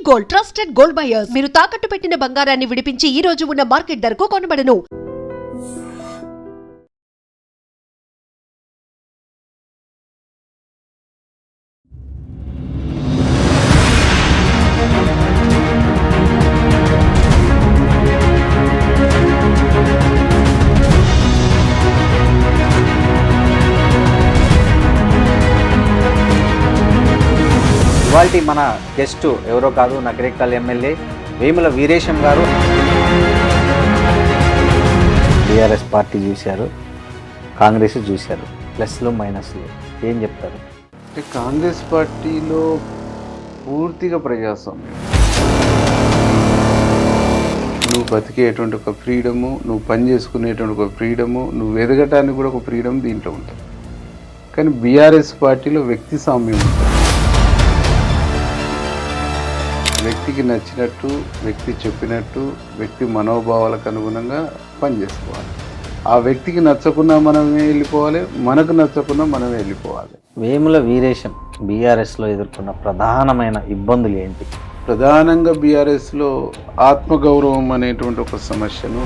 Gold, trusted gold buyers. మీరు తాకట్టు పెట్టిన బంగారాన్ని విడిపించి ఈ రోజు ఉన్న మార్కెట్ ధరకు కొనబడను. ఇవాల్టి మన గెస్ట్ ఎవరో కాదు, నకరేకల్ ఎమ్మెల్యే వేముల వీరేశం గారు. టీఆర్ఎస్ పార్టీ చూశారు, కాంగ్రెస్ చూశారు, ప్లస్లు మైనస్లు ఏం చెప్తారు? అంటే కాంగ్రెస్ పార్టీలో పూర్తిగా ప్రజాస్వామ్యం, నువ్వు బతికేటువంటి ఒక ఫ్రీడము, నువ్వు పని చేసుకునేటువంటి ఒక ఫ్రీడము, నువ్వు ఎదగటానికి కూడా ఒక ఫ్రీడమ్ దీంట్లో ఉంటుంది. కానీ బీఆర్ఎస్ పార్టీలో వ్యక్తి స్వామ్యం ఉంటుంది. వ్యక్తికి నచ్చినట్టు, వ్యక్తి చెప్పినట్టు, వ్యక్తి మనోభావాలకు అనుగుణంగా పనిచేసుకోవాలి. ఆ వ్యక్తికి నచ్చకుండా మనమే వెళ్ళిపోవాలి, మనకు నచ్చకుండా మనమే వెళ్ళిపోవాలి. వేముల వీరేశం బీఆర్ఎస్లో ఎదుర్కొన్న ప్రధానమైన ఇబ్బందులు ఏంటి? ప్రధానంగా బీఆర్ఎస్లో ఆత్మగౌరవం అనేటువంటి ఒక సమస్యను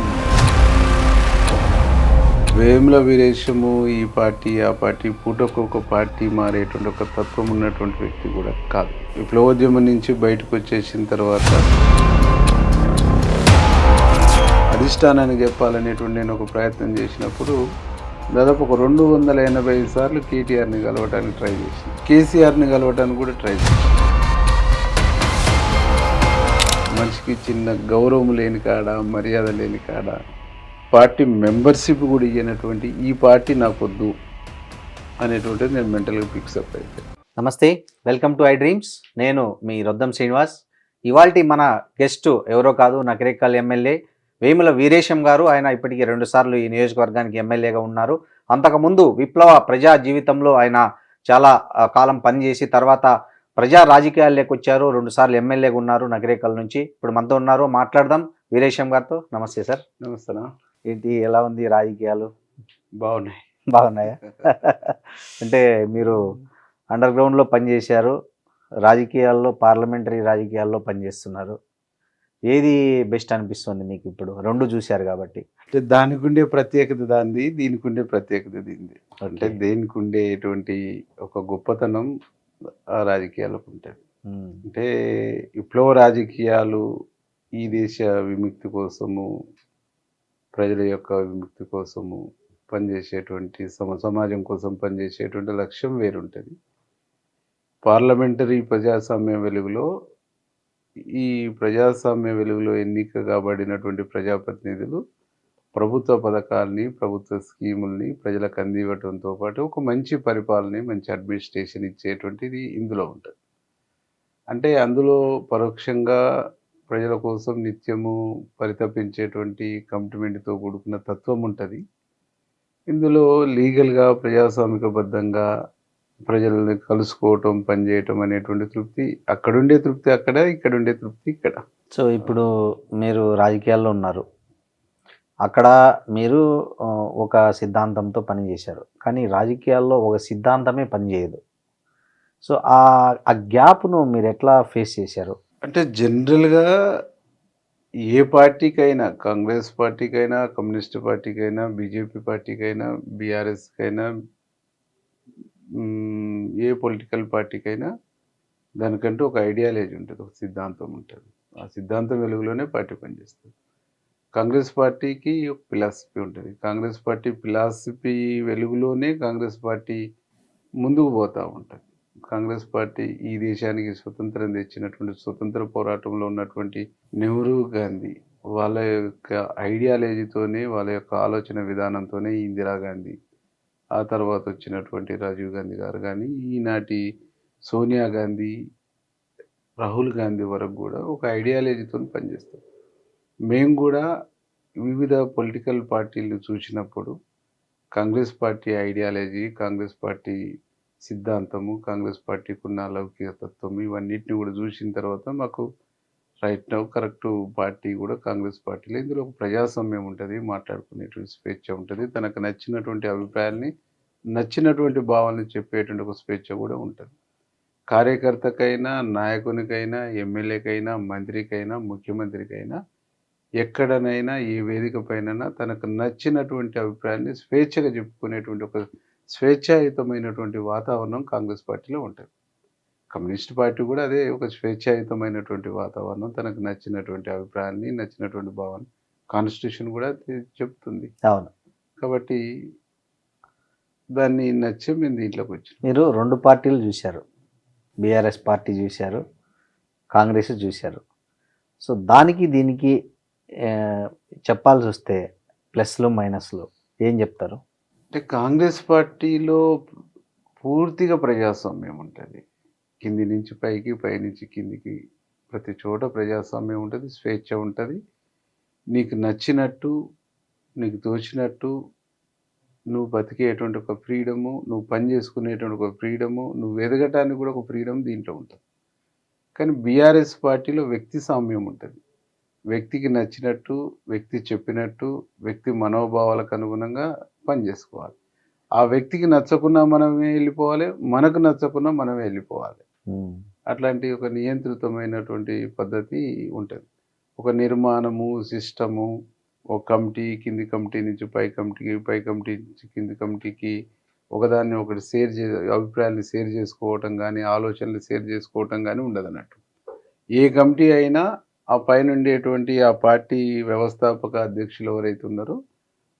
వేముల వీరేశము ఈ పార్టీ ఆ పార్టీ పూటకు ఒక పార్టీ మారేటువంటి ఒక తత్వం ఉన్నటువంటి వ్యక్తి కూడా కాదు. విప్లవోద్యమం నుంచి బయటకు వచ్చేసిన తర్వాత అధిష్టానానికి చెప్పాలనేటువంటి నేను ఒక ప్రయత్నం చేసినప్పుడు దాదాపు ఒక 280 సార్లు కేటీఆర్ని కలవడానికి ట్రై చేసింది, కేసీఆర్ని కలవడానికి కూడా ట్రై చేసింది. మనిషికి చిన్న గౌరవం లేని కాడ, మర్యాద లేని కాడ, పార్టీ మెంబర్షిప్ కూడా ఇయ్యనటువంటి ఈ పార్టీ నాకొద్దు అనేటువంటిది నేను మెంటల్గా ఫిక్సప్ అయిపోయాను. నమస్తే, వెల్కమ్ టు ఐ డ్రీమ్స్. నేను మీ రొద్దం శ్రీనివాస్. ఇవాల్టి మన గెస్ట్ ఎవరో కాదు, నకరేకల్ ఎమ్మెల్యే వేముల వీరేశం గారు. ఆయన ఇప్పటికీ 2 సార్లు ఈ నియోజకవర్గానికి ఎమ్మెల్యేగా ఉన్నారు. అంతకుముందు విప్లవ ప్రజా జీవితంలో ఆయన చాలా కాలం పనిచేసి తర్వాత ప్రజా రాజకీయాల్లోకి వచ్చారు. 2 సార్లు ఎమ్మెల్యేగా ఉన్నారు నకరేకల్ నుంచి. ఇప్పుడు మనతో ఉన్నారు, మాట్లాడదాం వీరేశం గారితో. నమస్తే సార్. నమస్తే. ఏంటి, ఎలా ఉంది రాజకీయాలు? బాగున్నాయా? అంటే మీరు అండర్ గ్రౌండ్లో పనిచేశారు, రాజకీయాల్లో పార్లమెంటరీ రాజకీయాల్లో పనిచేస్తున్నారు. ఏది బెస్ట్ అనిపిస్తుంది మీకు ఇప్పుడు? 2 చూశారు కాబట్టి. అంటే దానికి ఉండే ప్రత్యేకత దానిది, దీనికి ఉండే ప్రత్యేకత దీనిది. అంటే దేనికి ఉండేటువంటి ఒక గొప్పతనం ఆ రాజకీయాలకు ఉంటుంది. అంటే విప్లవ రాజకీయాలు ఈ దేశ విముక్తి కోసము, ప్రజల యొక్క విముక్తి కోసము పనిచేసేటువంటి, సమాజం కోసం పనిచేసేటువంటి లక్ష్యం వేరుంటుంది. పార్లమెంటరీ ప్రజాస్వామ్య వెలుగులో, ఈ ప్రజాస్వామ్య వెలుగులో ఎన్నిక కాబడినటువంటి ప్రజాప్రతినిధులు ప్రభుత్వ పథకాలని, ప్రభుత్వ స్కీముల్ని ప్రజలకు అందివ్వడంతో పాటు ఒక మంచి పరిపాలన, మంచి అడ్మినిస్ట్రేషన్ ఇచ్చేటువంటిది ఇందులో ఉంటుంది. అంటే అందులో పరోక్షంగా ప్రజల కోసం నిత్యము పరితపించేటువంటి కమిట్మెంట్తో కూడుకున్న తత్వం ఉంటుంది. ఇందులో లీగల్గా ప్రజాస్వామికబద్ధంగా ప్రజల్ని కలుసుకోవటం, పనిచేయటం అనేటువంటి తృప్తి, అక్కడుండే తృప్తి అక్కడ, ఇక్కడుండే తృప్తి ఇక్కడ. సో ఇప్పుడు మీరు రాజకీయాల్లో ఉన్నారు, అక్కడ మీరు ఒక సిద్ధాంతంతో పనిచేశారు, కానీ రాజకీయాల్లో ఒక సిద్ధాంతమే పనిచేయదు. సో ఆ గ్యాప్ను మీరు ఎట్లా ఫేస్ చేశారు? అంటే జనరల్గా ఏ పార్టీకైనా, కాంగ్రెస్ పార్టీకైనా, కమ్యూనిస్ట్ పార్టీకైనా, బీజేపీ పార్టీకైనా, బీఆర్ఎస్కైనా, ఏ పొలిటికల్ పార్టీకైనా దానికంటూ ఒక ఐడియాలజీ ఉంటుంది, ఒక సిద్ధాంతం ఉంటుంది. ఆ సిద్ధాంతం వెలుగులోనే పార్టీ పనిచేస్తుంది. కాంగ్రెస్ పార్టీకి ఒక ఫిలాసఫీ ఉంటుంది. కాంగ్రెస్ పార్టీ ఫిలాసఫీ వెలుగులోనే కాంగ్రెస్ పార్టీ ముందుకు పోతూ ఉంటుంది. కాంగ్రెస్ పార్టీ ఈ దేశానికి స్వతంత్రం తెచ్చినటువంటి, స్వతంత్ర పోరాటంలో ఉన్నటువంటి నెహ్రూ, గాంధీ వాళ్ళ యొక్క ఐడియాలజీతోనే, వాళ్ళ యొక్క ఆలోచన విధానంతోనే ఇందిరాగాంధీ, ఆ తర్వాత వచ్చినటువంటి రాజీవ్ గాంధీ గారు కానీ, ఈనాటి సోనియా గాంధీ, రాహుల్ గాంధీ వరకు కూడా ఒక ఐడియాలజీతో పనిచేస్తారు. మేము కూడా వివిధ పొలిటికల్ పార్టీలను చూసినప్పుడు Congress party ideology, Congress party సిద్ధాంతము, కాంగ్రెస్ పార్టీకి ఉన్న లౌకిక తత్వం, ఇవన్నిటిని కూడా చూసిన తర్వాత మాకు రైట్ నౌ కరెక్ట్ పార్టీ కూడా కాంగ్రెస్ పార్టీలో. ఇందులో ఒక ప్రజాస్వామ్యం ఉంటుంది, మాట్లాడుకునేటువంటి స్వేచ్ఛ ఉంటుంది, తనకు నచ్చినటువంటి అభిప్రాయాల్ని, నచ్చినటువంటి భావాలను చెప్పేటువంటి ఒక స్వేచ్ఛ కూడా ఉంటుంది. కార్యకర్తకైనా, నాయకునికైనా, ఎమ్మెల్యేకైనా, మంత్రికైనా, ముఖ్యమంత్రికైనా ఎక్కడనైనా ఏ వేదిక పైనైనా తనకు నచ్చినటువంటి అభిప్రాయాన్ని స్వేచ్ఛగా చెప్పుకునేటువంటి ఒక స్వేచ్ఛాయుతమైనటువంటి వాతావరణం కాంగ్రెస్ పార్టీలో ఉంటుంది. కమ్యూనిస్ట్ పార్టీ కూడా అదే ఒక స్వేచ్ఛాయుతమైనటువంటి వాతావరణం, తనకు నచ్చినటువంటి అభిప్రాయాన్ని, నచ్చినటువంటి భావాన్ని కాన్స్టిట్యూషన్ కూడా అది చెప్తుంది. అవును. కాబట్టి దాన్ని నచ్చి మేము దీంట్లోకి వచ్చాం. మీరు 2 పార్టీలు చూశారు, బీఆర్ఎస్ పార్టీ చూశారు, కాంగ్రెస్ చూశారు. సో దానికి దీనికి చెప్పాల్సి వస్తే ప్లస్లు మైనస్లు ఏం చెప్తారు? అంటే కాంగ్రెస్ పార్టీలో పూర్తిగా ప్రజాస్వామ్యం ఉంటుంది. కింది నుంచి పైకి, పై నుంచి కిందికి ప్రతి చోట ప్రజాస్వామ్యం ఉంటుంది, స్వేచ్ఛ ఉంటుంది. నీకు నచ్చినట్టు, నీకు తోచినట్టు నువ్వు బతికేటువంటి ఒక ఫ్రీడము, నువ్వు పని చేసుకునేటువంటి ఒక ఫ్రీడము, నువ్వు ఎదగటానికి కూడా ఒక ఫ్రీడమ్ దీంట్లో ఉంటుంది. కానీ బీఆర్ఎస్ పార్టీలో వ్యక్తి సామ్యం ఉంటుంది. వ్యక్తికి నచ్చినట్టు, వ్యక్తి చెప్పినట్టు, వ్యక్తి మనోభావాలకు అనుగుణంగా పని చేసుకోవాలి. ఆ వ్యక్తికి నచ్చకున్నా మనమే వెళ్ళిపోవాలి, మనకు నచ్చకున్నా మనమే వెళ్ళిపోవాలి. అట్లాంటి ఒక నియంత్రితమైనటువంటి పద్ధతి ఉంటుంది. ఒక నిర్మాణము, సిస్టము, ఒక కమిటీ, కింది కమిటీ నుంచి పై కమిటీకి, పై కమిటీ నుంచి కింది కమిటీకి ఒకదాన్ని ఒకటి అభిప్రాయాన్ని షేర్ చేసుకోవటం కానీ, ఆలోచనలు షేర్ చేసుకోవటం కానీ ఉండదు అన్నట్టు. ఏ కమిటీ అయినా ఆ పైన ఉండేటువంటి ఆ పార్టీ వ్యవస్థాపక అధ్యక్షులు ఎవరైతే ఉన్నారో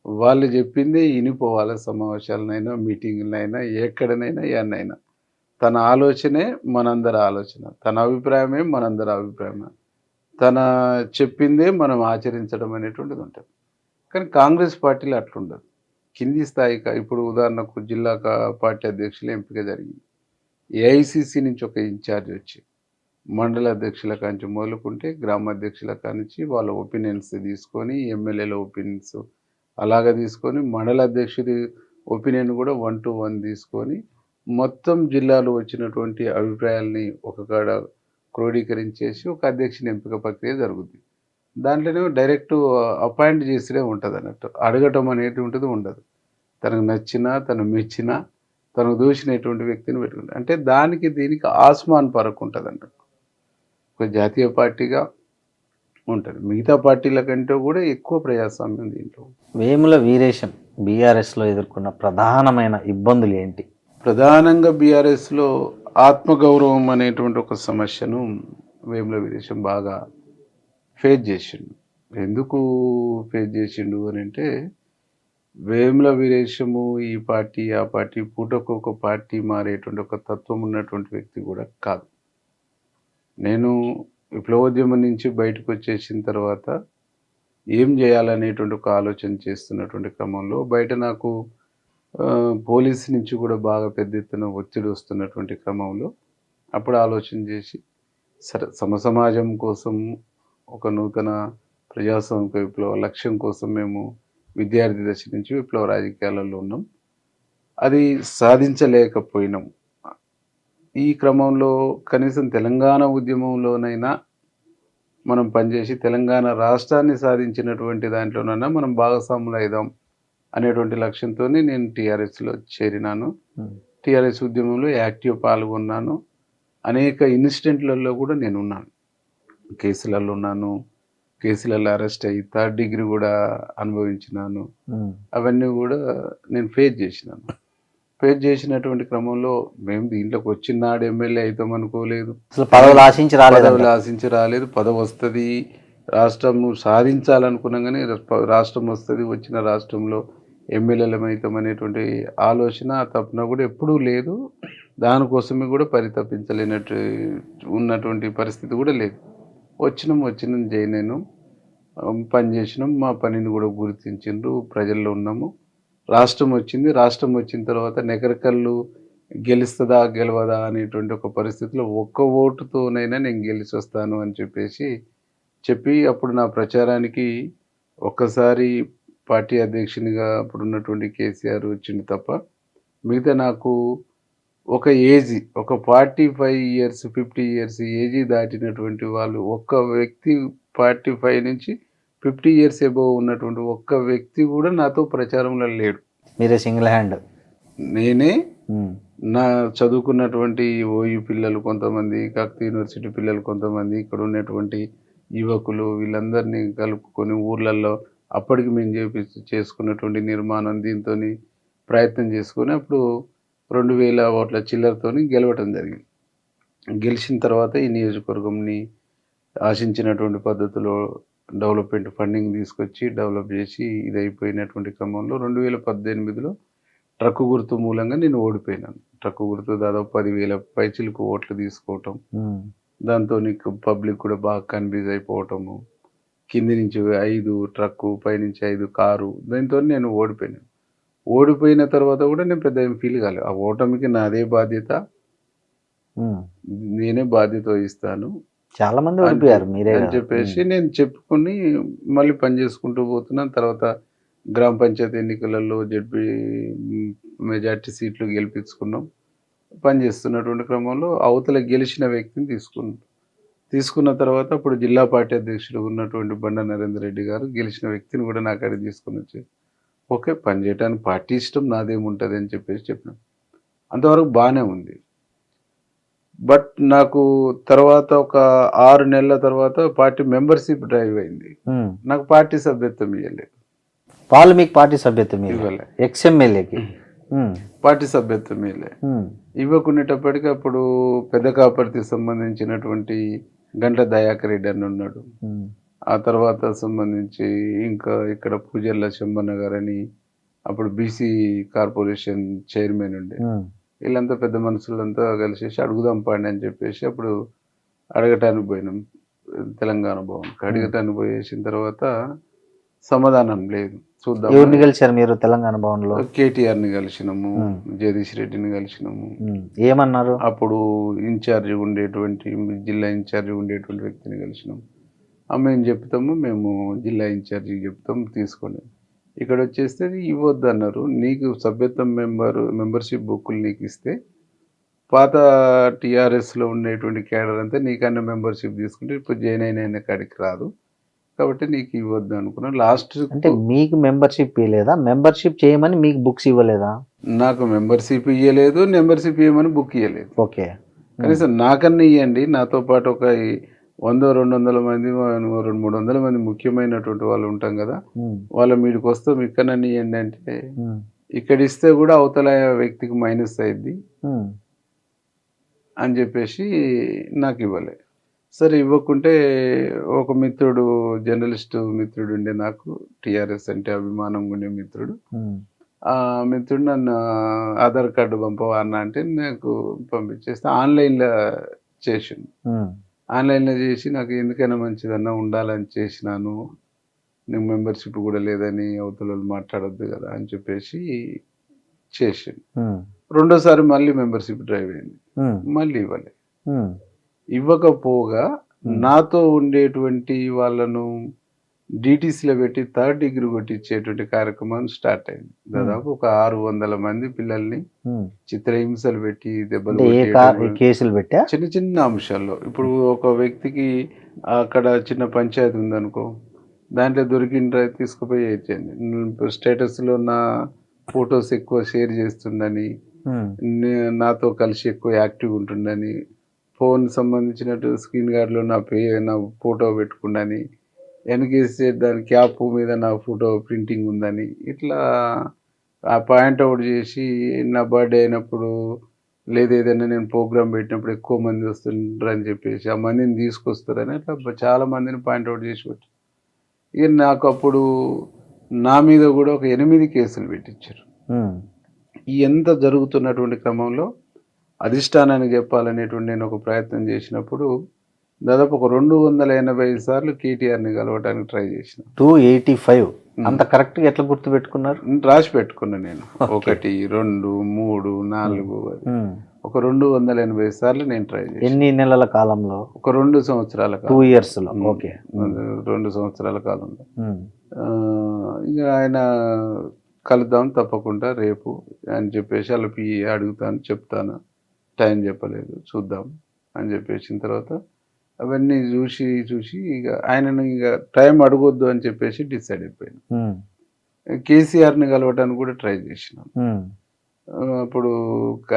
వాళ్ళు చెప్పిందే వినిపోవాలి. సమావేశాలనైనా, మీటింగులైనా, ఎక్కడనైనా, ఎన్నైనా తన ఆలోచనే మనందరి ఆలోచన, తన అభిప్రాయమే మనందరి అభిప్రాయమే, తన చెప్పిందే మనం ఆచరించడం అనేటువంటిది ఉంటుంది. కానీ కాంగ్రెస్ పార్టీలో అట్లుండదు. కింది స్థాయికి ఇప్పుడు ఉదాహరణకు జిల్లా పార్టీ అధ్యక్షులు ఎంపిక జరిగింది. ఏఐసిసి నుంచి ఒక ఇన్ఛార్జ్ వచ్చి మండల అధ్యక్షుల కాంచి మొదలుకుంటే గ్రామ అధ్యక్షుల కాంచి వాళ్ళ ఒపీనియన్స్ తీసుకొని, ఎమ్మెల్యేల ఒపీనియన్స్ అలాగ తీసుకొని, మండల అధ్యక్షుడి ఒపీనియన్ కూడా 1 to 1 తీసుకొని మొత్తం జిల్లాలో వచ్చినటువంటి అభిప్రాయాల్ని ఒక కాడ క్రోడీకరించేసి ఒక అధ్యక్షుని ఎంపిక ప్రక్రియ జరుగుతుంది. దాంట్లోనే డైరెక్ట్ అపాయింట్ చేసినే ఉంటుంది అన్నట్టు, అడగటం అనేటువంటిది ఉండదు. తనకు నచ్చినా, తను మెచ్చినా, తనకు దూషినటువంటి వ్యక్తిని పెట్టుకుంటారు. అంటే దానికి దీనికి ఆస్మాన్ ఫరక్ ఉంటుంది అన్నట్టు. ఒక జాతీయ పార్టీగా ఉంటుంది. మిగతా పార్టీల కంటే కూడా ఎక్కువ ప్రజాస్వామ్యం దీంట్లో. వేముల వీరేశం బీఆర్ఎస్లో ఎదుర్కొన్న ప్రధానమైన ఇబ్బందులు ఏంటి? ప్రధానంగా బీఆర్ఎస్లో ఆత్మగౌరవం అనేటువంటి ఒక సమస్యను వేముల వీరేశం బాగా ఫేస్ చేసిండు. ఎందుకు ఫేస్ చేసిండు అని అంటే, వేముల వీరేశము ఈ పార్టీ ఆ పార్టీ పూటకు ఒక పార్టీ మారేటువంటి ఒక తత్వం ఉన్నటువంటి వ్యక్తి కూడా కాదు. నేను విప్లవోద్యమం నుంచి బయటకు వచ్చేసిన తర్వాత ఏం చేయాలనేటువంటి ఒక ఆలోచన చేస్తున్నటువంటి క్రమంలో బయట నాకు పోలీసు నుంచి కూడా బాగా పెద్ద ఎత్తున ఒత్తిడి వస్తున్నటువంటి క్రమంలో అప్పుడు ఆలోచన చేసి సమాజం కోసం ఒక నూతన ప్రజాస్వామిక విప్లవ లక్ష్యం కోసం మేము విద్యార్థి దశ నుంచి విప్లవ రాజకీయాలలో ఉన్నాం. అది సాధించలేకపోయినాం. ఈ క్రమంలో కనీసం తెలంగాణ ఉద్యమంలోనైనా మనం పనిచేసి తెలంగాణ రాష్ట్రాన్ని సాధించినటువంటి దాంట్లోనైనా మనం భాగస్వాములు అవుదాం అనేటువంటి లక్ష్యంతో నేను టీఆర్ఎస్లో చేరినాను. టీఆర్ఎస్ ఉద్యమంలో యాక్టివ్ పాల్గొన్నాను. అనేక ఇన్సిడెంట్లలో కూడా నేను ఉన్నాను. కేసులలో ఉన్నాను, కేసులలో అరెస్ట్ అయ్యి 3rd degree కూడా అనుభవించినాను. అవన్నీ కూడా నేను ఫేస్ చేసినాను. ఫేస్ చేసినటువంటి క్రమంలో మేము దీంట్లోకి వచ్చినాడు ఎమ్మెల్యే అవుతాం అనుకోలేదు. పదవులు ఆశించి రాలేదు. పదవి వస్తుంది, రాష్ట్రం సాధించాలనుకున్నాం కానీ రాష్ట్రం వస్తుంది, వచ్చిన రాష్ట్రంలో ఎమ్మెల్యేలం అవుతాం అనేటువంటి ఆలోచన తప్పున కూడా ఎప్పుడూ లేదు. దానికోసమే కూడా పరితపించలేనట్టు ఉన్నటువంటి పరిస్థితి కూడా లేదు. వచ్చినాం చేయలేను, పని చేసినాం, మా పనిని కూడా గుర్తించిండ్రు, ప్రజల్లో ఉన్నాము. రాష్ట్రం వచ్చిన తర్వాత నెకరకల్లు గెలుస్తుందా గెలవదా అనేటువంటి ఒక పరిస్థితిలో ఒక్క ఓటుతోనైనా నేను గెలిచి వస్తాను అని చెప్పి అప్పుడు నా ప్రచారానికి ఒక్కసారి పార్టీ అధ్యక్షునిగా అప్పుడు ఉన్నటువంటి కేసీఆర్ వచ్చింది తప్ప మిగతా నాకు ఒక ఏజీ ఒక 45 years 50 years ఏజీ దాటినటువంటి వాళ్ళు ఒక్క వ్యక్తి 45 నుంచి 50 years ఎబోవ్ ఉన్నటువంటి ఒక్క వ్యక్తి కూడా నాతో ప్రచారంలో లేడు. మీరే సింగిల్ హ్యాండ్? నేనే నా చదువుకున్నటువంటి ఓయూ పిల్లలు కొంతమంది, కాకతీయ యూనివర్సిటీ పిల్లలు కొంతమంది, ఇక్కడ ఉన్నటువంటి యువకులు వీళ్ళందరినీ కలుపుకొని ఊర్లలో అప్పటికి మేము చేసుకున్నటువంటి నిర్మాణం దీంతోని ప్రయత్నం చేసుకొని అప్పుడు 2000 ఓట్ల చిల్లరతోని గెలవటం జరిగింది. గెలిచిన తర్వాత ఈ నియోజకవర్గంని ఆశించినటువంటి పద్ధతిలో డెవలప్మెంట్ ఫండింగ్ తీసుకొచ్చి డెవలప్ చేసి ఇది అయిపోయినటువంటి క్రమంలో 2018లో ట్రక్కు గుర్తు మూలంగా నేను ఓడిపోయినాను. ట్రక్కు గుర్తు దాదాపు 10,000 పైచిలకు ఓట్లు తీసుకోవటం, దాంతో నీకు పబ్లిక్ కూడా బాగా కన్ఫ్యూజ్ అయిపోవటము, కింది నుంచి 5 ట్రక్కు, పైనుంచి 5 కారు, దాంతో నేను ఓడిపోయినాను. ఓడిపోయిన తర్వాత కూడా నేను పెద్ద ఏం ఫీల్ కాలేదు. ఆ ఓటమికి నాదే బాధ్యత, నేనే బాధ్యత వహిస్తాను చాలా మంది ఓడిపోయారు మీరే అని చెప్పేసి నేను చెప్పుకొని మళ్ళీ పని చేసుకుంటూ పోతున్నాను. తర్వాత గ్రామ పంచాయతీ ఎన్నికలలో జడ్పీ మెజార్టీ సీట్లు గెలిపించుకున్నాం. పనిచేస్తున్నటువంటి క్రమంలో అవతల గెలిచిన వ్యక్తిని తీసుకున్న తర్వాత అప్పుడు జిల్లా పార్టీ అధ్యక్షుడు ఉన్నటువంటి బండ నరేందర్ రెడ్డి గారు గెలిచిన వ్యక్తిని కూడా నా కాడికి తీసుకొని వచ్చి ఓకే పని చేయడానికి పార్టీ ఇష్టం నాదేముంటుంది అని చెప్పేసి చెప్పినాం. అంతవరకు బాగానే ఉంది. బట్ నాకు తర్వాత ఒక 6 నెలల తర్వాత పార్టీ మెంబర్షిప్ డ్రైవ్ అయింది. నాకు పార్టీ సభ్యత్వం ఇవ్వలేదు. వాళ్ళు మీకు పార్టీ సభ్యత్వం ఇవ్వలే. ఎక్స్ఎమ్మెల్యేకి పార్టీ సభ్యత్వం ఇవ్వకునేటప్పటికి అప్పుడు పెద్ద కాపర్తికి సంబంధించినటువంటి గంట్ల దయాకర్ రెడ్డి అని ఉన్నాడు. ఆ తర్వాత సంబంధించి ఇంకా ఇక్కడ పూజల్ల శంబన్న గారని అప్పుడు బీసీ కార్పొరేషన్ చైర్మన్ ఉండే, వీళ్ళంతా పెద్ద మనుషులంతా కలిసేసి అడుగుదాం పాండి అని చెప్పేసి అప్పుడు అడగటానికి పోయినాం తెలంగాణ భవన్కి. అడగటానికి పోయేసిన తర్వాత సమాధానం లేదు. చూద్దాం. ఎవరిని కలిసారు మీరు తెలంగాణ భవన్ లో? కేటీఆర్ని కలిసినాము, జగదీష్ రెడ్డిని కలిసినాము. ఏమన్నారు? అప్పుడు ఇన్ఛార్జి ఉండేటువంటి జిల్లా ఇన్ఛార్జి ఉండేటువంటి వ్యక్తిని కలిసినాము. మేము చెప్తాము, మేము జిల్లా ఇన్ఛార్జికి చెప్తాము తీసుకోండి. ఇక్కడ వచ్చేస్తే ఇవ్వద్దు అన్నారు. నీకు సభ్యత్వం మెంబర్షిప్ బుక్కులు నీకు ఇస్తే పాత టీఆర్ఎస్లో ఉండేటువంటి క్యాడర్ అంతా నీకన్నా మెంబర్షిప్ తీసుకుంటే ఇప్పుడు జాయిన్ అయిన కాడికి రాదు కాబట్టి నీకు ఇవ్వద్దు అనుకున్నాను. లాస్ట్ అంటే మీకు మెంబర్షిప్ ఇవ్వలేదా? మెంబర్షిప్ చేయమని మీకు బుక్స్ ఇవ్వలేదా? నాకు మెంబర్షిప్ ఇవ్వలేదు, మెంబర్షిప్ ఇవ్వమని బుక్ ఇవ్వలేదు. ఓకే, కనీసం నాకన్నా ఇవ్వండి. నాతో పాటు ఒక 100-200 మంది 200-300 మంది ముఖ్యమైనటువంటి వాళ్ళు ఉంటాం కదా, వాళ్ళ మీడికి వస్తాం ఇక్కడన్నా ఇవ్వండి అంటే ఇక్కడ ఇస్తే కూడా అవతల వ్యక్తికి మైనస్ అయింది అని చెప్పేసి నాకు ఇవ్వలే. సరే ఇవ్వకుంటే ఒక మిత్రుడు, జర్నలిస్టు మిత్రుడు ఉండే నాకు, టీఆర్ఎస్ అంటే అభిమానం ఉండే మిత్రుడు, ఆ మిత్రుడు నన్ను ఆధార్ కార్డు పంపవా అన్న అంటే నాకు పంపించేస్తే ఆన్లైన్లో చేసిండు. ఆన్లైన్లో చేసి నాకు ఎందుకైనా మంచిదన్నా ఉండాలని చేసినాను, నీకు మెంబర్షిప్ కూడా లేదని అవతల మాట్లాడొద్దు కదా అని చెప్పేసి చేసిండు. రెండోసారి మళ్ళీ మెంబర్షిప్ డ్రైవ్ అయింది, మళ్ళీ ఇవ్వలే. ఇవ్వకపోగా నాతో ఉండేటువంటి వాళ్ళను డిటీసీలో పెట్టి 3rd డిగ్రీ కొట్టించేటువంటి కార్యక్రమం స్టార్ట్ అయింది. దాదాపు ఒక 600 మంది పిల్లల్ని చిత్రహింసలు పెట్టి దెబ్బలు కేసులు పెట్టా చిన్న చిన్న అంశాల్లో. ఇప్పుడు ఒక వ్యక్తికి అక్కడ చిన్న పంచాయతీ ఉందనుకో, దాంట్లో దొరికిన తీసుకుపోయి వేయించండి. స్టేటస్లో నా ఫొటోస్ ఎక్కువ షేర్ చేస్తుందని, నాతో కలిసి ఎక్కువ యాక్టివ్ ఉంటుందని, ఫోన్ సంబంధించినట్టు స్క్రీన్ గార్డ్లో నా ఫోటో పెట్టుకుండని, వెనకేస్తే దాని క్యాప్ మీద నా ఫోటో ప్రింటింగ్ ఉందని, ఇట్లా ఆ పాయింట్అవుట్ చేసి నా బర్త్డే అయినప్పుడు లేదు ఏదైనా నేను ప్రోగ్రామ్ పెట్టినప్పుడు ఎక్కువ మంది వస్తుంటారని చెప్పేసి ఆ మందిని తీసుకొస్తారని అట్లా చాలా మందిని పాయింట్అవుట్ చేసి వచ్చి ఇక నాకు అప్పుడు నా మీద కూడా ఒక 8 కేసులు పెట్టించారు. ఎంత జరుగుతున్నటువంటి క్రమంలో అధిష్టానానికి చెప్పాలనేటువంటి నేను ఒక ప్రయత్నం చేసినప్పుడు దాదాపు ఒక 285 సార్లు కేటీఆర్ని కలవటానికి ట్రై చేసిన. 285 అంత కరెక్ట్గా ఎట్లా గుర్తు పెట్టుకున్నారు? రాసి పెట్టుకున్నా నేను. 1 2 3 4 ఒక 280 సార్లు నేను ట్రై చేసిన. ఎన్ని నెలల కాలంలో? ఒక 2 సంవత్సరాల 2 years లో. ఓకే, 2 సంవత్సరాల కాలంలో. ఇంకా ఆయన కలుద్దాం తప్పకుండా రేపు అని చెప్పేసి వాళ్ళకి అడుగుతాను, చెప్తాను, టైం చెప్పలేదు, చూద్దాం అని చెప్పేసిన తర్వాత అవన్నీ చూసి ఇక ఆయనను ఇక టైం అడగొద్దు అని చెప్పేసి డిసైడ్ అయిపోయాను. కేసీఆర్ని కలవటానికి కూడా ట్రై చేసినాం. అప్పుడు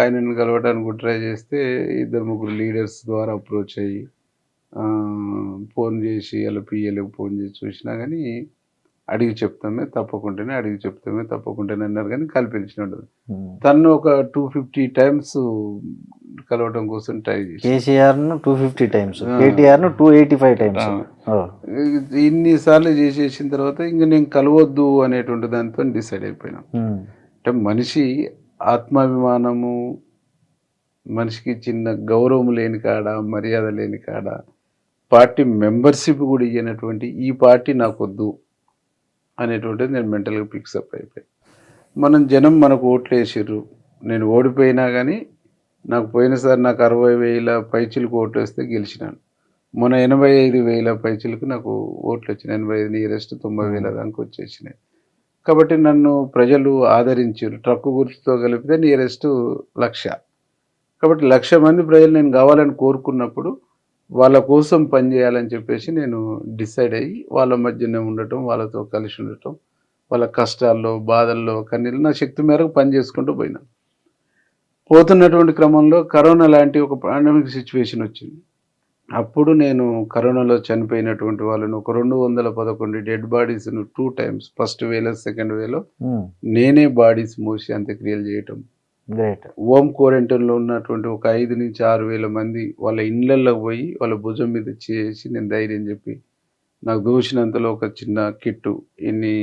ఆయనను కలవడానికి కూడా ట్రై చేస్తే 2-3 లీడర్స్ ద్వారా అప్రోచ్ అయ్యి ఫోన్ చేసి వాళ్ళ పిఏలకు ఫోన్ చేసి చూసినా కానీ అడిగి చెప్తామే తప్పకుండానే అన్నారు కానీ కల్పించినట్టు తను ఒక 250 టైమ్స్ కలవడం కోసం ట్రై చేసి కేసీఆర్ ను 250 టైమ్స్, కేటీఆర్ ను 285 టైమ్స్. ఇన్నిసార్లు చేసేసిన తర్వాత ఇంక నేను కలవద్దు అనేటువంటి దాంతో డిసైడ్ అయిపోయినా. అంటే మనిషి ఆత్మాభిమానము, మనిషికి చిన్న గౌరవం లేని కాడ, మర్యాద లేని కాడ పార్టీ మెంబర్షిప్ కూడా ఇయ్యనటువంటి ఈ పార్టీ నాకు వద్దు అనేటువంటిది నేను మెంటల్గా ఫిక్సప్ అయిపోయి, జనం మనకు ఓట్లు వేసిర్రు, నేను ఓడిపోయినా కానీ నాకు పోయినసారి నాకు 60,000 పైచిలకు ఓట్లు వేస్తే గెలిచినాను. మొన్న 85,000 పైచిలకు నాకు ఓట్లు వచ్చినాయి. 85 నియరెస్ట్ 90,000 దాకా వచ్చేసినాయి. కాబట్టి నన్ను ప్రజలు ఆదరించారు. ట్రక్కు గుర్తుతో కలిపితే నియరెస్ట్ 1,00,000. కాబట్టి 1,00,000 మంది ప్రజలు నేను కావాలని కోరుకున్నప్పుడు వాళ్ళ కోసం పనిచేయాలని చెప్పేసి నేను డిసైడ్ అయ్యి వాళ్ళ మధ్యనే ఉండటం, వాళ్ళతో కలిసి ఉండటం, వాళ్ళ కష్టాల్లో, బాధల్లో, కన్నీళ్ళు నా శక్తి మేరకు పని చేసుకుంటూ పోయినా. పోతున్నటువంటి క్రమంలో కరోనా లాంటి ఒక పాండమిక్ సిచ్యువేషన్ వచ్చింది. అప్పుడు నేను కరోనాలో చనిపోయినటువంటి వాళ్ళను ఒక 211 డెడ్ బాడీస్ను 2 టైమ్స్, ఫస్ట్ వేలో సెకండ్ వేలో నేనే బాడీస్ మోసి అంత్యక్రియలు చేయటం. హోమ్ క్వారంటైన్లో ఉన్నటువంటి ఒక 5 నుంచి 6 వేల మంది వాళ్ళ ఇళ్ళల్లో పోయి వాళ్ళ భుజం మీద చేసి నేను ధైర్యం చెప్పి నాకు దోచినంతలో ఒక చిన్న కిట్టు, ఇన్ని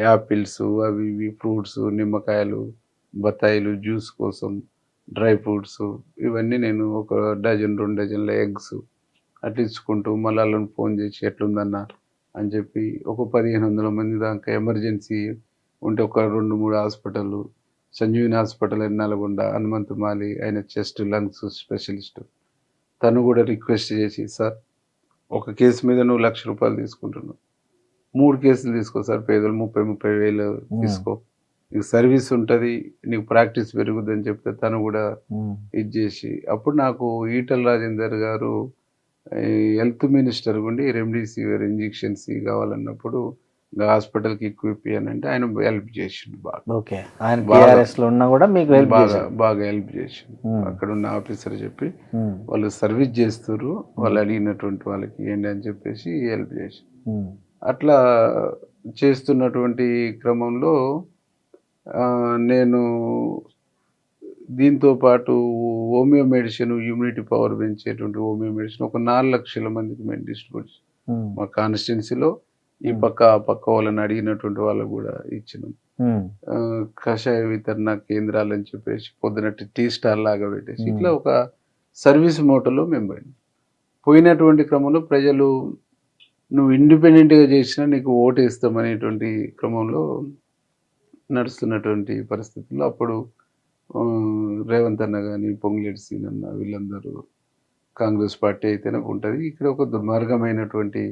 యాపిల్స్, అవి ఇవి ఫ్రూట్స్, నిమ్మకాయలు, బత్తాయిలు, జ్యూస్ కోసం, డ్రై ఫ్రూట్స్, ఇవన్నీ నేను ఒక 1-2 డజన్ల ఎగ్స్ అట్లా ఇచ్చుకుంటూ మళ్ళీ వాళ్ళని ఫోన్ చేసి ఎట్లుందన్న అని చెప్పి ఒక 1,500 మంది దాకా ఎమర్జెన్సీ ఉంటే ఒక 2-3 హాస్పిటల్, సంజీవిని హాస్పిటల్ నల్గొండ, హనుమంతు మాలి ఆయన చెస్ట్ లంగ్స్ స్పెషలిస్ట్, తను కూడా రిక్వెస్ట్ చేసి, సార్ ఒక కేసు మీద నువ్వు ₹1,00,000 తీసుకుంటున్నావు, 3 కేసులు తీసుకో సార్, పేదలు 30,000 తీసుకో, నీకు సర్వీస్ ఉంటుంది, నీకు ప్రాక్టీస్ పెరుగుద్ది అని చెప్తే తను కూడా ఇది చేసి, అప్పుడు నాకు ఈటల రాజేందర్ గారు హెల్త్ మినిస్టర్ ఉండి రెమ్డెసివిర్ ఇంజెక్షన్స్ కావాలన్నప్పుడు హాస్పిటల్కి ఎక్విప్ అంటే ఆయన హెల్ప్ చేసిండు బాగా. ఓకే, ఆయన BRS లో ఉన్నా కూడా మీకు బాగా హెల్ప్ చేసిండు. అక్కడ ఉన్న ఆఫీసర్ చెప్పి వాళ్ళు సర్వీస్ చేస్తారు, వాళ్ళు అడిగినటువంటి వాళ్ళకి ఏంటి అని చెప్పేసి హెల్ప్ చేసి, అట్లా చేస్తున్నటువంటి క్రమంలో నేను దీంతో పాటు హోమియో మెడిసిన్, ఇమ్యూనిటీ పవర్ పెంచేటువంటి హోమియో మెడిసిన్ ఒక 4 లక్షల మందికి మేము డిస్ట్రిబ్యూట్ మా కాన్స్టిట్యున్సీలో ఈ పక్క ఆ పక్క వాళ్ళని అడిగినటువంటి వాళ్ళకు కూడా ఇచ్చినాం. కషాయ వితరణ కేంద్రాలు అని చెప్పేసి పొద్దున టీ స్టాల్ లాగా పెట్టేసి ఇట్లా ఒక సర్వీస్ మోటలో మేము పోయినటువంటి క్రమంలో ప్రజలు నువ్వు ఇండిపెండెంట్గా చేసినా నీకు ఓటు ఇస్తామనేటువంటి క్రమంలో నడుస్తున్నటువంటి పరిస్థితుల్లో అప్పుడు రేవంత్ అన్న కానీ, పొంగులేటి సీనన్న, వీళ్ళందరూ కాంగ్రెస్ పార్టీ అయితేనే ఉంటుంది, ఇక్కడ ఒక దుర్మార్గమైనటువంటి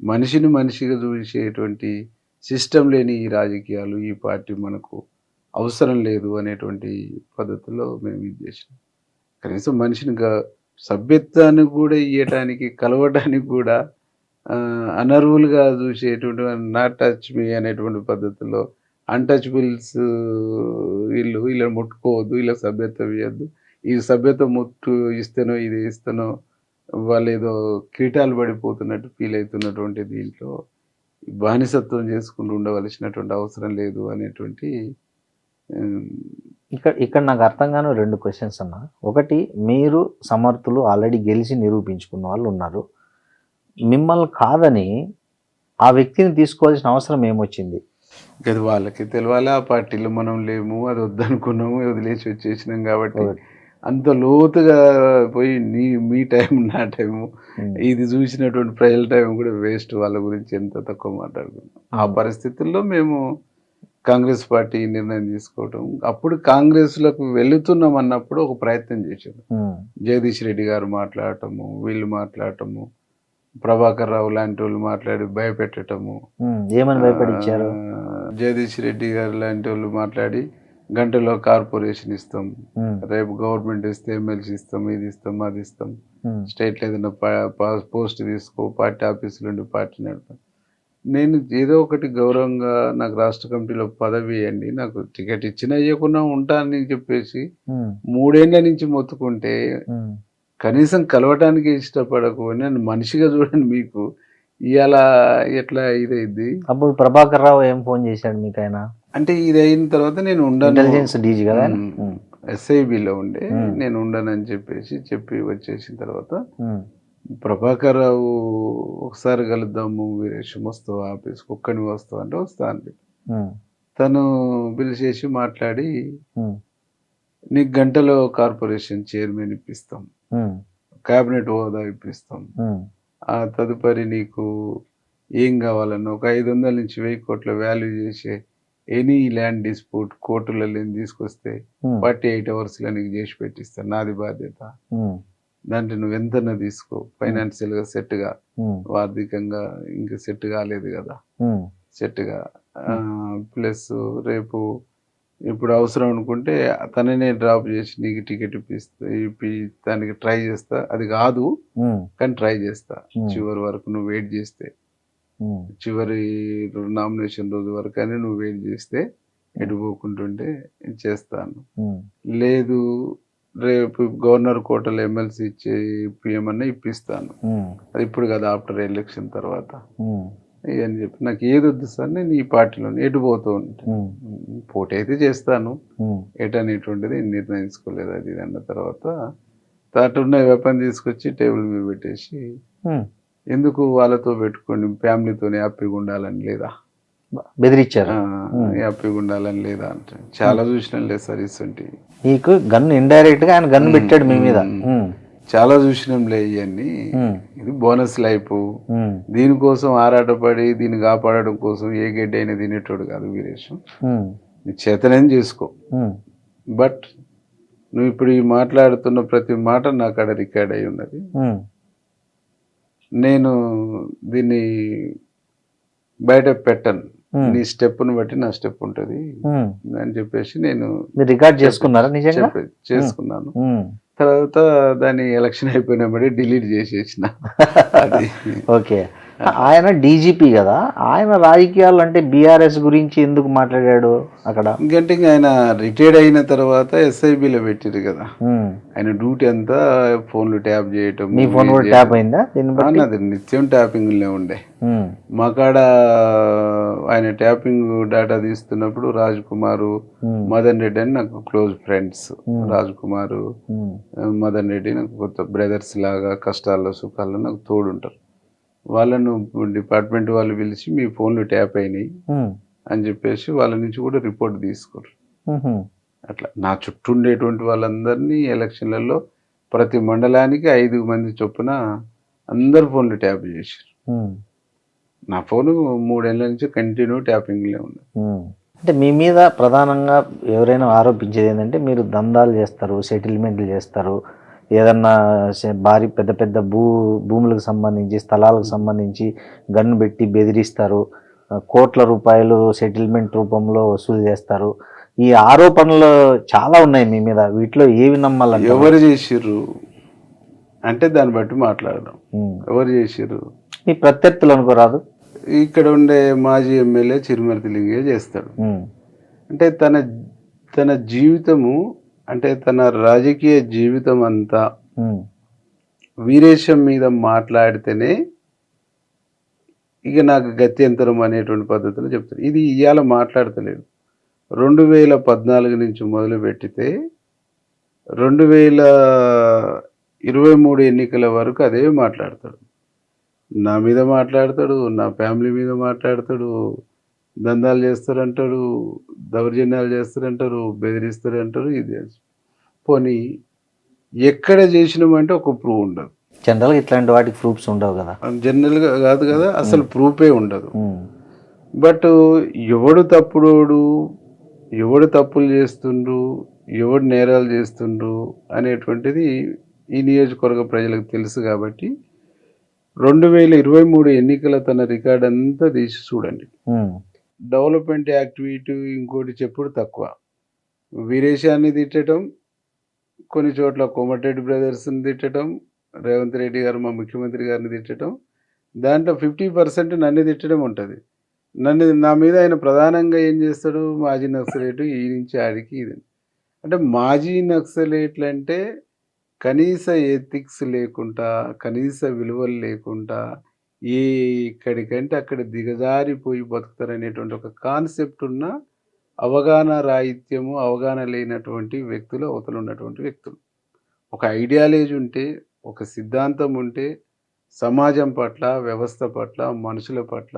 మనిషిని మనిషిగా చూసేటువంటి సిస్టమ్ లేని ఈ రాజకీయాలు, ఈ పార్టీ మనకు అవసరం లేదు అనేటువంటి పద్ధతిలో మేము ఇది చేసినాం. కనీసం మనిషిని సభ్యత్వాన్ని కూడా ఇవ్వటానికి, కలవడానికి కూడా అనర్వులుగా చూసేటువంటి నాట్ టచ్ మీ అనేటువంటి పద్ధతిలో అన్టచబుల్స్, వీళ్ళని ముట్టుకోవద్దు, వీళ్ళ సభ్యత్వం ఇవ్వద్దు, ఈ సభ్యత్వం ముట్టు ఇస్తేనో ఇది ఇస్తేనో వాళ్ళు ఏదో కీటాలు పడిపోతున్నట్టు ఫీల్ అవుతున్నటువంటి దీంట్లో బానిసత్వం చేసుకుంటూ ఉండవలసినటువంటి అవసరం లేదు అనేటువంటి. ఇక్కడ నాకు అర్థం కాని 2 క్వశ్చన్స్ అన్న. ఒకటి, మీరు సమర్థులు, ఆల్రెడీ గెలిచి నిరూపించుకున్న వాళ్ళు ఉన్నారు, మిమ్మల్ని కాదని ఆ వ్యక్తిని తీసుకోవాల్సిన అవసరం ఏమొచ్చింది? అది వాళ్ళకి తెలియాలి. ఆ పార్టీలో మనం లేము, అది వద్దనుకున్నాము, వదిలేసి వచ్చేసినాం. కాబట్టి అంత లోతుగా పోయి మీ టైం, నా టైము, ఇది చూసినటువంటి ప్రజల టైం కూడా వేస్ట్. వాళ్ళ గురించి ఎంత తక్కువ మాట్లాడుకున్నాం. ఆ పరిస్థితుల్లో మేము కాంగ్రెస్ పార్టీ నిర్ణయం తీసుకోవటం, అప్పుడు కాంగ్రెస్లకు వెళుతున్నాం అన్నప్పుడు ఒక ప్రయత్నం చేశారు. జగదీష్ రెడ్డి గారు మాట్లాడటము, వీళ్ళు మాట్లాడటము, ప్రభాకర్ రావు లాంటి వాళ్ళు మాట్లాడి భయపెట్టటము. ఏమని భయపడించారు? జగదీష్ రెడ్డి గారు లాంటి వాళ్ళు మాట్లాడి గంటలో కార్పొరేషన్ ఇస్తాం, రేపు గవర్నమెంట్ ఇస్తే ఎమ్మెల్సీ ఇస్తాం, ఇది ఇస్తాం, అది ఇస్తాం, స్టేట్లో ఏదైనా పోస్ట్ తీసుకో, పార్టీ ఆఫీసులో ఉండి పార్టీ నడపం. నేను ఏదో ఒకటి గౌరవంగా నాకు రాష్ట్ర కమిటీలో పదవి ఇవ్వండి, నాకు టికెట్ ఇచ్చినా ఇవ్వకుండా ఉంటానని చెప్పేసి 3 ఏళ్ల నుంచి మొత్తుకుంటే కనీసం కలవటానికి ఇష్టపడకపోయినా నన్ను మనిషిగా చూడండి మీకు ఇవాళ ఎట్లా ఇదైంది. అప్పుడు ప్రభాకర్ రావు ఏం ఫోన్ చేశాడు మీకు ఆయన? అంటే ఇది అయిన తర్వాత నేను ఉండను, ఇంటెలిజెన్స్ డీజీ కదా ఆయన? ఎస్ఐబిలో ఉండే, నేను ఉండనని చెప్పి వచ్చేసిన తర్వాత ప్రభాకర్ రావు ఒకసారి కలుద్దాము వీరేశం, వస్తావా ఆఫీస్కి, ఒక్కడిని వస్తావు అంటే వస్తా అని చెప్పి తను పిలిచేసి మాట్లాడి నీకు గంటలో కార్పొరేషన్ చైర్మన్ ఇప్పిస్తాం, క్యాబినెట్ హోదా ఇప్పిస్తాం, ఆ తదుపరి నీకు ఏం కావాలన్నా ఒక 500 నుంచి 1000 కోట్ల వాల్యూ చేసే ఎనీ ల్యాండ్ డిస్ప్యూట్ కోర్టులలో తీసుకొస్తే 48 అవర్స్లో నీకు చేసి పెట్టిస్తాను, నాది బాధ్యత. దాంట్లో నువ్వు ఎంతన్నా తీసుకో, ఫైనాన్షియల్ గా సెట్ గా, ఆర్థికంగా ఇంకా సెట్ కాలేదు కదా, సెట్ గా ప్లస్ రేపు ఇప్పుడు అవసరం అనుకుంటే తననే డ్రాప్ చేసి నీకు టికెట్ దానికి ట్రై చేస్తా, అది కాదు కానీ ట్రై చేస్తా, చివరి వరకు నువ్వు వెయిట్ చేస్తే, చివరి నామినేషన్ రోజు వరకు అని నువ్వు వెయిట్ చేస్తే ఎటు పోకుంటుంటే చేస్తాను, లేదు రేపు గవర్నర్ కోటలో ఎమ్మెల్సీ ఇచ్చే ఇప్పియమన్నా ఇప్పిస్తాను, అది ఇప్పుడు కదా ఆఫ్టర్ ఎలక్షన్ తర్వాత అని చెప్పి, నాకు ఏది వద్దు సార్ నేను ఈ పార్టీలో ఎటు పోతూ ఉంటాను, పోటీ అయితే చేస్తాను, ఎటనేటువంటిది నిర్ణయించుకోలేదు అది అన్న తర్వాత తాటున్న వెపన్ తీసుకొచ్చి టేబుల్ మీద పెట్టేసి ఎందుకు వాళ్ళతో పెట్టుకోండి, ఫ్యామిలీతోనే హ్యాపీగా ఉండాలని లేదా, బెదిరించారు, హ్యాపీగా ఉండాలని లేదా అంటే చాలా చూసినాం లేదు సార్ ఇటువంటి. నీకు గన్ను ఇండైరెక్ట్ గా ఆయన గన్ను పెట్టాడు మీ మీద, చాలా చూసినాంలే ఇవన్నీ, ఇది బోనస్ లైఫ్, దీనికోసం ఆరాటపడి దీన్ని కాపాడడం కోసం ఏ గడ్డి అయినా తినేటోడు కాదు వీరేశం, నీ చేతనేం చేసుకో, బట్ నువ్వు ఇప్పుడు ఈ మాట్లాడుతున్న ప్రతి మాట నాకు అక్కడ రికార్డ్ అయి ఉన్నది, నేను దీన్ని బయట పెట్టను, నీ స్టెప్ను బట్టి నా స్టెప్ ఉంటది అని చెప్పేసి నేను రికార్డ్ చేసుకున్నారా? నిజంగా చేసుకున్నాను. తర్వాత దాన్ని ఎలక్షన్ అయిపోయినా బట్టి డిలీట్ చేసేసిన. ఓకే, ఆయన డీజీపీ కదా, ఆయన రాజకీయాలు అంటే బీఆర్ఎస్ గురించి ఎందుకు మాట్లాడాడు అక్కడ? ఎందుకంటే ఆయన రిటైర్డ్ అయిన తర్వాత ఎస్ఐబిలో పెట్టారు కదా, ఆయన డ్యూటీ అంతా ఫోన్లు ట్యాప్ చేయటం. మీ ఫోన్ కూడా ట్యాప్ అయిందా? అది నిత్యం ట్యాపింగ్ లో ఉండే, మా కాడ ఆయన ట్యాపింగ్ డేటా తీస్తున్నప్పుడు రాజ్ కుమార్, మదన్ రెడ్డి అని నాకు క్లోజ్ ఫ్రెండ్స్, రాజ్ కుమార్, మదన్ రెడ్డి నాకు కొత్త బ్రదర్స్ లాగా, కష్టాల్లో సుఖాల్లో నాకు తోడుంటారు. వాళ్ళను డిపార్ట్మెంట్ వాళ్ళు పిలిచి మీ ఫోన్లు ట్యాప్ అయినాయి అని చెప్పేసి వాళ్ళ నుంచి కూడా రిపోర్ట్ తీసుకోరు. అట్లా నా చుట్టూ ఉండేటువంటి వాళ్ళందరినీ ఎలక్షన్లలో ప్రతి మండలానికి 5 మంది చొప్పున అందరు ఫోన్లు ట్యాప్ చేశారు. నా ఫోను 3 ఏళ్ళ నుంచి కంటిన్యూ ట్యాపింగ్లే ఉంది. అంటే మీ మీద ప్రధానంగా ఎవరైనా ఆరోపించేది ఏంటంటే మీరు దందాలు చేస్తారు, సెటిల్మెంట్లు చేస్తారు, ఏదన్నా భారీ పెద్ద పెద్ద భూములకు సంబంధించి, స్థలాలకు సంబంధించి గన్ను పెట్టి బెదిరిస్తారు, కోట్ల రూపాయలు సెటిల్మెంట్ రూపంలో వసూలు చేస్తారు. ఈ ఆరోపణలు చాలా ఉన్నాయి మీ మీద, వీటిలో ఏవి నమ్మాలని? ఎవరు చేసిర్రు అంటే దాన్ని బట్టి మాట్లాడదాం. ఎవరు చేసిర్రు? మీ ప్రత్యర్థులు అనుకోరాదు. ఇక్కడ ఉండే మాజీ ఎమ్మెల్యే చిరుమర్తి లింగయ్య చేస్తాడు. అంటే తన జీవితము, అంటే తన రాజకీయ జీవితం అంతా వీరేశం మీద మాట్లాడితేనే ఇక నాకు గత్యంతరం అనేటువంటి పద్ధతిలో చెప్తారు. ఇది ఇవాళ మాట్లాడతలేడు, 2014 నుంచి మొదలు పెట్టితే 2023 ఎన్నికల వరకు అదే మాట్లాడతాడు. నా మీద మాట్లాడతాడు, నా ఫ్యామిలీ మీద మాట్లాడతాడు, దందాలు చేస్తారంటాడు, దౌర్జన్యాలు చేస్తారంటారు, బెదిరిస్తారంటారు. ఇది పోనీ ఎక్కడ చేసినామంటే ఒక ప్రూఫ్ ఉండదు. జనరల్గా ఇట్లాంటి వాటికి ప్రూఫ్స్ ఉండవు కదా, జనరల్గా కాదు కదా, అసలు ప్రూఫే ఉండదు. బట్ ఎవడు తప్పుడోడు, ఎవడు తప్పులు చేస్తుండ్రు, ఎవడు నేరాలు చేస్తుండ్రు అనేటువంటిది ఈ నియోజకవర్గ ప్రజలకు తెలుసు. కాబట్టి 2023 ఎన్నికల తన రికార్డ్ అంతా తీసి చూడండి. డెవలప్మెంట్ యాక్టివిటీ ఇంకోటి చెప్పుడు తక్కువ, వీరేశాన్ని తిట్టడం, కొన్ని చోట్ల కోమటిరెడ్డి బ్రదర్స్ని తిట్టడం, రేవంత్ రెడ్డి గారు మా ముఖ్యమంత్రి గారిని తిట్టడం, దాంట్లో 50% నన్ను తిట్టడం ఉంటుంది. నా మీద ఆయన ప్రధానంగా ఏం చేస్తాడు, మాజీ నక్సలైటు ఈ నుంచి ఆడికి ఇది. అంటే మాజీ నక్సలైట్లు అంటే కనీస ఎథిక్స్ లేకుండా, కనీస విలువలు లేకుండా ఎక్కడికంటే అక్కడ దిగజారిపోయి బతుకుతారనేటువంటి ఒక కాన్సెప్ట్ ఉన్న అవగాహన రాహిత్యము, అవగాహన లేనటువంటి వ్యక్తులు అవతల ఉన్నటువంటి వ్యక్తులు. ఒక ఐడియాలజీ ఉంటే, ఒక సిద్ధాంతం ఉంటే, సమాజం పట్ల, వ్యవస్థ పట్ల, మనుషుల పట్ల,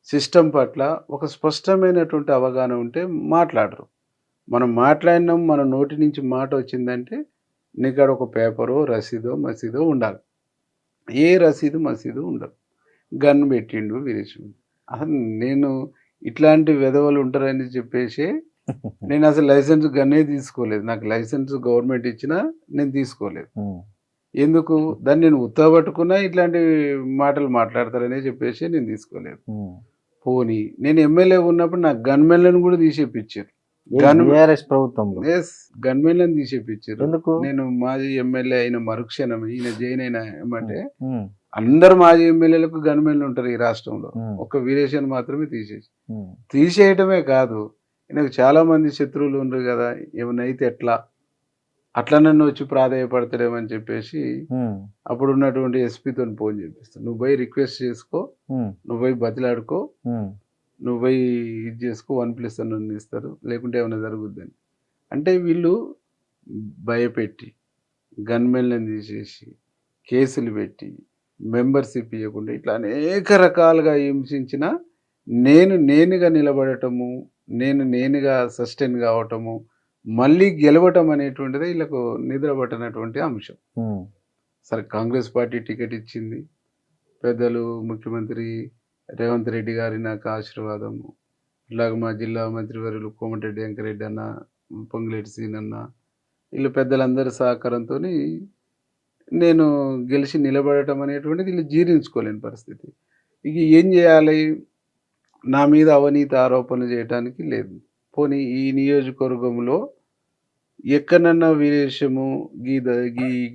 సిస్టమ్ పట్ల ఒక స్పష్టమైనటువంటి అవగాహన ఉంటే మాట్లాడరు. మనం మాట్లాడినాం, మన నోటి నుంచి మాట వచ్చిందంటే నీకాడ ఒక పేపరో, రసీదో, మసీదో ఉండాలి. ఏ రసీదు, మసీదు ఉండదు. గన్ పెట్టిండు వీరేశం. అసలు నేను ఇట్లాంటి వెధవలు ఉంటారని చెప్పేసి నేను అసలు లైసెన్స్ గన్నే తీసుకోలేదు. నాకు లైసెన్స్ గవర్నమెంట్ ఇచ్చినా నేను తీసుకోలేదు. ఎందుకు దాన్ని నేను ఉత్తపట్టుకున్నా ఇట్లాంటి మాటలు మాట్లాడతారనే చెప్పేసి నేను తీసుకోలేదు. పోనీ నేను ఎమ్మెల్యే ఉన్నప్పుడు నాకు గన్మెన్లను కూడా తీసేపించారు. ప్రభుత్వంలో గన్మెన్లను తీసేపించారు. ఎందుకు? నేను మాజీ ఎమ్మెల్యే అయిన మరుక్షణం ఈయన జైన్ అయిన ఏమంటే అందరు మాజీ ఎమ్మెల్యేలకు గన్మెన్లు ఉంటారు ఈ రాష్ట్రంలో. ఒక్క వీరేషన్ మాత్రమే తీసేయటమే కాదు, ఈయనకు చాలా మంది శత్రువులు ఉన్నారు కదా, ఏమన్నా అయితే అట్లా నన్ను వచ్చి ప్రాధాయపడతాడేమని చెప్పేసి అప్పుడు ఉన్నటువంటి ఎస్పీతో ఫోన్ చేపిస్తాను. నువ్వు పోయి రిక్వెస్ట్ చేసుకో, నువ్వు పోయి బతిలాడుకో, నువ్వు పోయి ఇది చేసుకో, 1+ నన్ను ఇస్తారు, లేకుంటే ఏమైనా జరుగుద్దని. అంటే వీళ్ళు భయపెట్టి గన్మెన్లను తీసేసి కేసులు పెట్టి మెంబర్షిప్ ఇవ్వకుండా ఇట్లా అనేక రకాలుగా హింసించిన నేనుగా నిలబడటము, నేనుగా సస్టైన్ కావటము, మళ్ళీ గెలవటం అనేటువంటిది వీళ్ళకు నిద్రపట్టనటువంటి అంశం. సరే, కాంగ్రెస్ పార్టీ టికెట్ ఇచ్చింది, పెద్దలు ముఖ్యమంత్రి రేవంత్ రెడ్డి గారి నాకు ఆశీర్వాదము, ఇలాగ మా జిల్లా మంత్రివర్యులు కోమటిరెడ్డి వెంకరెడ్డి అన్న, పొంగులేటి సీనన్న, వీళ్ళు పెద్దలందరి సహకారంతో నేను గెలిచి నిలబడటం అనేటువంటిది వీళ్ళు జీర్ణించుకోలేని పరిస్థితి. ఇక ఏం చేయాలి, నా మీద అవినీతి ఆరోపణలు చేయడానికి లేదు. పోనీ ఈ నియోజకవర్గంలో ఎక్కడన్నా వీరేశము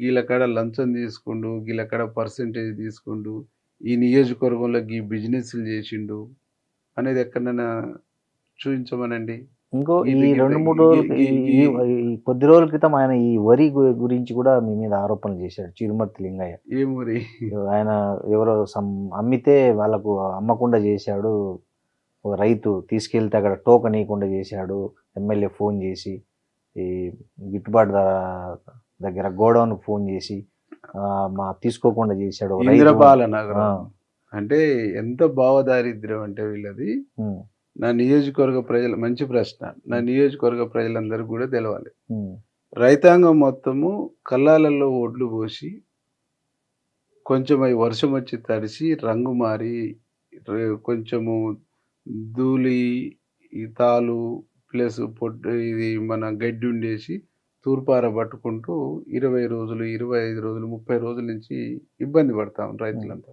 గీలకాడ లంచం తీసుకుండు, గీలకాడ పర్సెంటేజ్ తీసుకుండు, ఈ నియోజకవర్గంలో గీ బిజినెస్లు చేసిండు అనేది ఎక్కడన్నా చూపించమనండి. ఇంకో ఈ 2-3 రోజులు ఈ కొద్ది రోజుల క్రితం ఆయన ఈ వరి గురించి కూడా మీ మీద ఆరోపణలు చేశాడు చిరుమర్తి లింగయ్య. ఏ వరి? ఆయన ఎవరో అమ్మితే వాళ్ళకు అమ్మకుండా చేశాడు, ఒక రైతు తీసుకెళ్తే అక్కడ టోకన్ ఇవ్వకుండా చేశాడు, ఎమ్మెల్యే ఫోన్ చేసి ఈ గిట్టుబాటు ధర దగ్గర గోడౌన్ ఫోన్ చేసి తీసుకోకుండా చేశాడు. ఇంద్రపాల నగరం అంటే ఎంత భావదారిద్ర్యం అంటే వీళ్ళది. నా నియోజకవర్గ ప్రజలు, మంచి ప్రశ్న, నా నియోజకవర్గ ప్రజలందరూ కూడా తెలవాలి. రైతాంగం మొత్తము కల్లాలలో ఒడ్లు పోసి కొంచెం అవి వర్షం వచ్చి తడిసి రంగు మారి కొంచెము ధూళి ఈ తాలు ప్లస్ పొట్టు ఇది మన గడ్డి ఉండేసి తూర్పార పట్టుకుంటూ 20 రోజులు 25 రోజులు 30 రోజుల నుంచి ఇబ్బంది పడతాం రైతులంతా.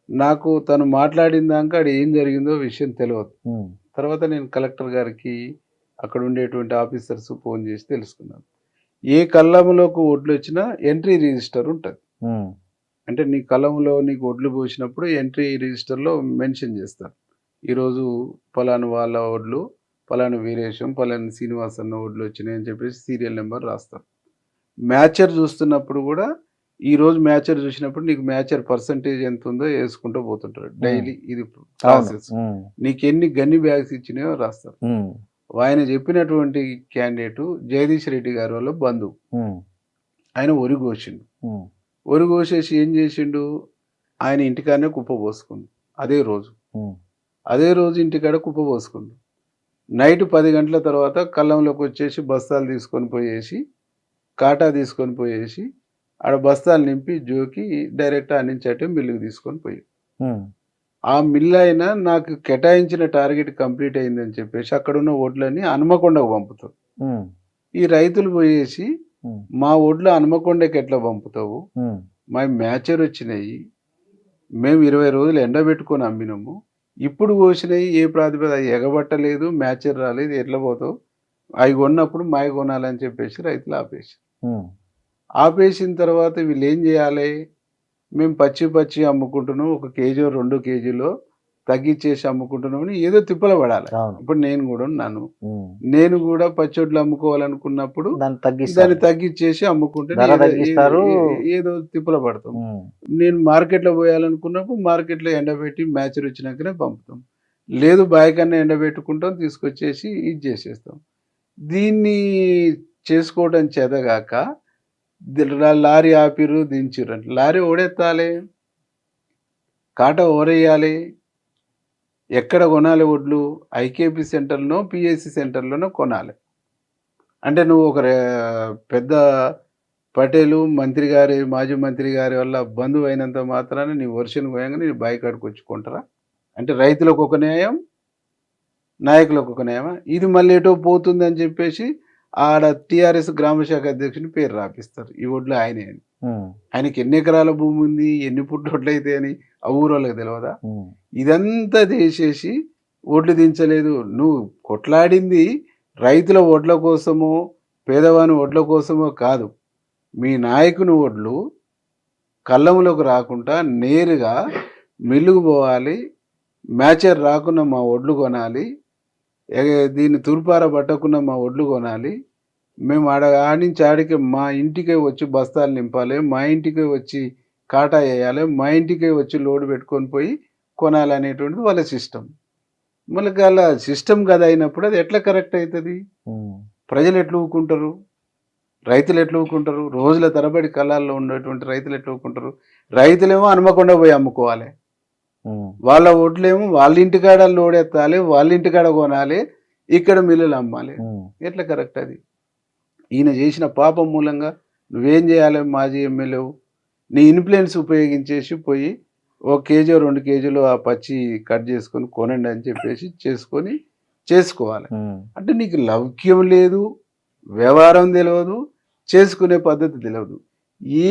నాకు తను మాట్లాడిన దాకా అది ఏం జరిగిందో విషయం తెలియదు. తర్వాత నేను కలెక్టర్ గారికి అక్కడ ఉండేటువంటి ఆఫీసర్స్ ఫోన్ చేసి తెలుసుకున్నాను. ఏ కళ్ళంలోకి ఒడ్లు వచ్చినా ఎంట్రీ రిజిస్టర్ ఉంటుంది. అంటే నీ కళ్ళంలో నీకు ఒడ్లు పోసినప్పుడు ఎంట్రీ రిజిస్టర్లో మెన్షన్ చేస్తారు, ఈరోజు పలానా వాళ్ళ ఒడ్లు, పలానా వీరేశం, పలానా శ్రీనివాస్ అన్న ఒడ్లు వచ్చినాయి అని చెప్పేసి సీరియల్ నెంబర్ రాస్తారు. మ్యాచర్ చూస్తున్నప్పుడు కూడా ఈరోజు మ్యాచర్ చూసినప్పుడు నీకు మ్యాచర్ పర్సంటేజ్ ఎంత ఉందో వేసుకుంటూ పోతుంటారు డైలీ. ఇది ప్రాసెస్. నీకు ఎన్ని గన్ని బ్యాగ్స్ ఇచ్చినాయో రాస్తారు. ఆయన చెప్పినటువంటి క్యాండిడేట్ జగదీష్ రెడ్డి గారి వల్ల బంధువు, ఆయన ఒరి కోసిండు. ఒరి కోసేసి ఏం చేసిండు, ఆయన ఇంటికాడనే కుప్ప పోసుకుండు. అదే రోజు ఇంటికాడ కుప్ప పోసుకుండు. నైట్ 10 గంటల తర్వాత కళ్ళంలోకి వచ్చేసి బస్తాలు తీసుకొని పోయేసి, కాటా తీసుకొని పోయేసి ఆడ బస్తాలు నింపి జోకి డైరెక్ట్ ఆనించటే మిల్లుకి తీసుకొని పోయి, ఆ మిల్లు అయినా నాకు కేటాయించిన టార్గెట్ కంప్లీట్ అయిందని చెప్పేసి అక్కడున్న ఓట్లని హనుమకొండకు పంపుతావు. ఈ రైతులు పోయేసి మా ఓట్లు హనుమకొండకి ఎట్లా పంపుతావు, మా మ్యాచర్ వచ్చినాయి, మేము 20 రోజులు ఎండబెట్టుకొని అమ్మినాము, ఇప్పుడు కోసినాయి ఏ ప్రాతిపద ఎగబట్టలేదు, మ్యాచర్ రాలేదు, ఎట్లా పోతావు, అవి కొన్నప్పుడు మాయ కొనాలని చెప్పేసి రైతులు ఆపేసి, ఆపేసిన తర్వాత వీళ్ళు ఏం చేయాలి, మేము పచ్చి అమ్ముకుంటున్నాం, 1 కేజీ 2 కేజీలో తగ్గించేసి అమ్ముకుంటున్నామని ఏదో తిప్పలు పడాలి. అవును. ఇప్పుడు నేను కూడా ఉన్నాను, ఉమ్. నేను కూడా పచ్చొడ్లు అమ్ముకోవాలనుకున్నప్పుడు దాన్ని తగ్గిస్తారు. దాన్ని తగ్గించేసి అమ్ముకుంటే ధర ఏదో- తగ్గిస్తారు. ఏదో తిప్పలు పడతాం. ఉమ్. నేను మార్కెట్లో పోయాలనుకున్నప్పుడు మార్కెట్లో ఎండబెట్టి మ్యాచర్ వచ్చినాకనే పంపుతాం, లేదు బాయ్ కన్నా ఎండబెట్టుకుంటాం, తీసుకొచ్చేసి ఇది చేసేస్తాం. దీన్ని చేసుకోవడం చేతగాక లారీ ఆపిరు దించిరు అంటే లారీ ఓడెత్తాలి, కాట ఓరేయాలి, ఎక్కడ కొనాలి వడ్లు? ఐకేపీ సెంటర్లో పిఎస్సి సెంటర్లోనో కొనాలి. అంటే నువ్వు ఒక పెద్ద పటేలు మంత్రి గారి మాజీ మంత్రి గారి వల్ల బంధువు అయినంత మాత్రాన నీ వర్షం పోయంగా నీ బాయి కాడికి వచ్చుకుంటారా? అంటే రైతులకు ఒక న్యాయం, నాయకులకు ఒక న్యాయం. ఇది మళ్ళీ ఎటో పోతుంది అని చెప్పేసి ఆడ టీఆర్ఎస్ గ్రామశాఖ అధ్యక్షుని పేరు రాపిస్తారు, ఈ ఒడ్లు ఆయనే అని. ఉమ్. ఆయనకి ఎన్ని ఎకరాల భూమి ఉంది, ఎన్ని పుట్టొడ్లు అయితే అని ఆ ఊరోళ్ళకి తెలియదా? ఉమ్. ఇదంతా చేసేసి ఓట్లు దించలేదు. నువ్వు కొట్లాడింది రైతుల ఓట్ల కోసమో పేదవాని ఓట్ల కోసమో కాదు. మీ నాయకుని ఓట్లు కళ్ళములకు రాకుండా నేరుగా మిల్లుకు పోవాలి, మ్యాచర్ రాకుండా మా ఒడ్లు కొనాలి, దీన్ని తూర్పార పట్టకుండా మా ఒడ్లు కొనాలి, మేము ఆడించి ఆడికి మా ఇంటికే వచ్చి బస్తాలు నింపాలి, మా ఇంటికే వచ్చి కాటా వేయాలి, మా ఇంటికే వచ్చి లోడ్ పెట్టుకొని పోయి కొనాలనేటువంటిది వాళ్ళ సిస్టమ్. మళ్ళీ వాళ్ళ సిస్టమ్ కదా అయినప్పుడు అది ఎట్లా కరెక్ట్ అవుతుంది? ఉమ్. ప్రజలు ఎట్లా ఊకుంటారు? రైతులు ఎట్లా ఊకుంటారు? రోజుల తరబడి కళ్ళాల్లో ఉన్నటువంటి రైతులు ఎట్లా ఊకుంటారు? రైతులేమో హనుమకొండ పోయి అమ్ముకోవాలి, ఉమ్. వాళ్ళ ఓట్లేమో వాళ్ళ ఇంటికాడ లోడ్ ఎత్తాలి, వాళ్ళ ఇంటికాడ కొనాలి, ఇక్కడ మిల్లులు అమ్మాలి. ఉమ్. ఎట్లా కరెక్ట్ అది? ఈయన చేసిన పాపం మూలంగా నువ్వేం చేయాలి? మాజీ ఎమ్మెల్యే నీ ఇన్ఫ్లుయెన్స్ ఉపయోగించేసి పోయి 1 కేజీ 2 కేజీలు ఆ పచ్చి కట్ చేసుకొని కొనండి అని చెప్పేసి చేసుకోవాలి. ఉమ్. అంటే నీకు లౌక్యం లేదు, వ్యవహారం తెలియదు, చేసుకునే పద్ధతి తెలియదు.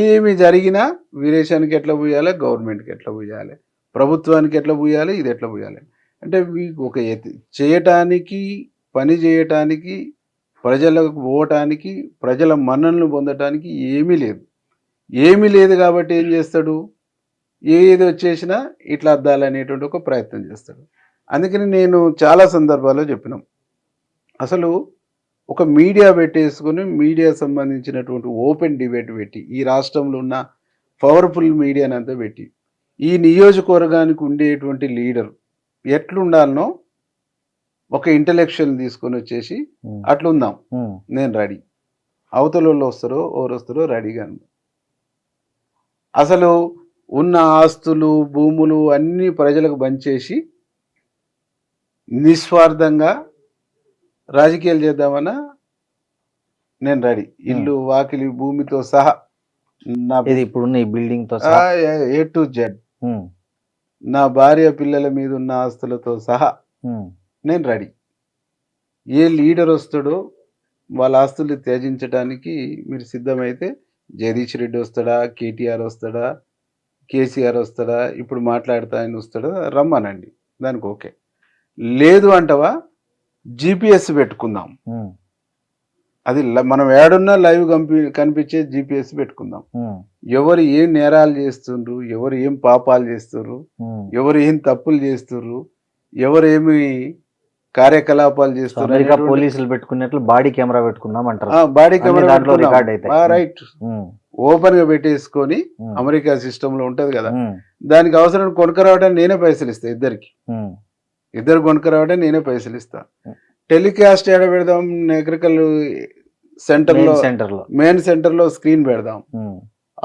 ఏమి జరిగినా వీరేశానికి ఎట్లా పోయాలి, గవర్నమెంట్కి ఎట్లా పోయాలి, ప్రభుత్వానికి ఎట్లా పోయాలి, ఇది ఎట్లా పోయాలి అంటే మీకు ఒక చేయటానికి, పని చేయటానికి, ప్రజలకు పోవటానికి, ప్రజల మన్ననలు పొందటానికి ఏమీ లేదు కాబట్టి ఏం చేస్తాడు? ఏది వచ్చేసినా ఇట్లా అద్దాలనేటువంటి ఒక ప్రయత్నం చేస్తాడు. అందుకని నేను చాలా సందర్భాల్లో చెప్పినాం, అసలు ఒక మీడియా పెట్టేసుకొని మీడియా సంబంధించినటువంటి ఓపెన్ డిబేట్ పెట్టి, ఈ రాష్ట్రంలో ఉన్న పవర్ఫుల్ మీడియానంతా పెట్టి, ఈ నియోజకవర్గానికి ఉండేటువంటి లీడర్ ఎట్లుండాలనో ఒక ఇంటలెక్చువల్ తీసుకొని వచ్చేసి ఉమ్. అట్లుందాం, ఉమ్. నేను రెడీ, అవతల వాళ్ళు వస్తారో ఎవరు వస్తారో రెడీగా. అసలు ఉన్న ఆస్తులు భూములు అన్నీ ప్రజలకు పంచేసి నిస్వార్థంగా రాజకీయాలు చేద్దామన్నా నేను రెడీ. ఇల్లు వాకిలి భూమితో సహా, నా ఇది ఇప్పుడున్న ఈ బిల్డింగ్ తో సహా. ఏ టు జెడ్, ఉమ్. నా భార్య పిల్లల మీద ఉన్న ఆస్తులతో సహా ఉమ్. నేను రెడీ. ఏ లీడర్ వస్తాడో వాళ్ళ ఆస్తులు త్యజించడానికి మీరు సిద్ధమైతే జగదీష్ రెడ్డి వస్తాడా, కేటీఆర్ వస్తాడా, కేసీఆర్ వస్తాడా, ఇప్పుడు మాట్లాడుతా ఆయన వస్తాడా, రమ్మనండి, దానికి ఓకే. లేదు అంటవా జిపిఎస్ పెట్టుకుందాం, ఉమ్. అది మనం ఏడున్నా లైవ్ కనిపించే జిపిఎస్ పెట్టుకుందాం. ఉమ్. ఎవరు ఏం నేరాలు చేస్తుండ్రు, ఎవరు ఏం పాపాలు చేస్తుర్రు, ఉమ్. ఎవరు ఏం తప్పులు చేస్తుర్రు, ఎవరు ఏమి కార్యకలాపాలు చేస్తున్నారు, అమెరికా పోలీసులు పెట్టుకున్నట్లు బాడీ కెమెరా పెట్టుకుందాం అంటారు. బాడీ అన్ని దాంట్లో రికార్డ్ కెమెరా అవుతాయి. రైట్ ఉమ్. ఓపెన్ గా పెట్టేసుకొని ఉమ్. అమెరికా సిస్టమ్ లో ఉంటది కదా, ఉమ్. దానికి అవసరం కొనుక్కరావడానికి నేనే పైసలు ఇస్తా, ఉమ్. ఇద్దరు కొనుక్కరావడానికి నేనే పైసలు ఇస్తా. టెలికాస్ట్ ఏడ పెడదాం, ఎకరికల్ సెంటర్ లో, సెంటర్ లో, మెయిన్ సెంటర్ లో స్క్రీన్ పెడదాం, ఉమ్.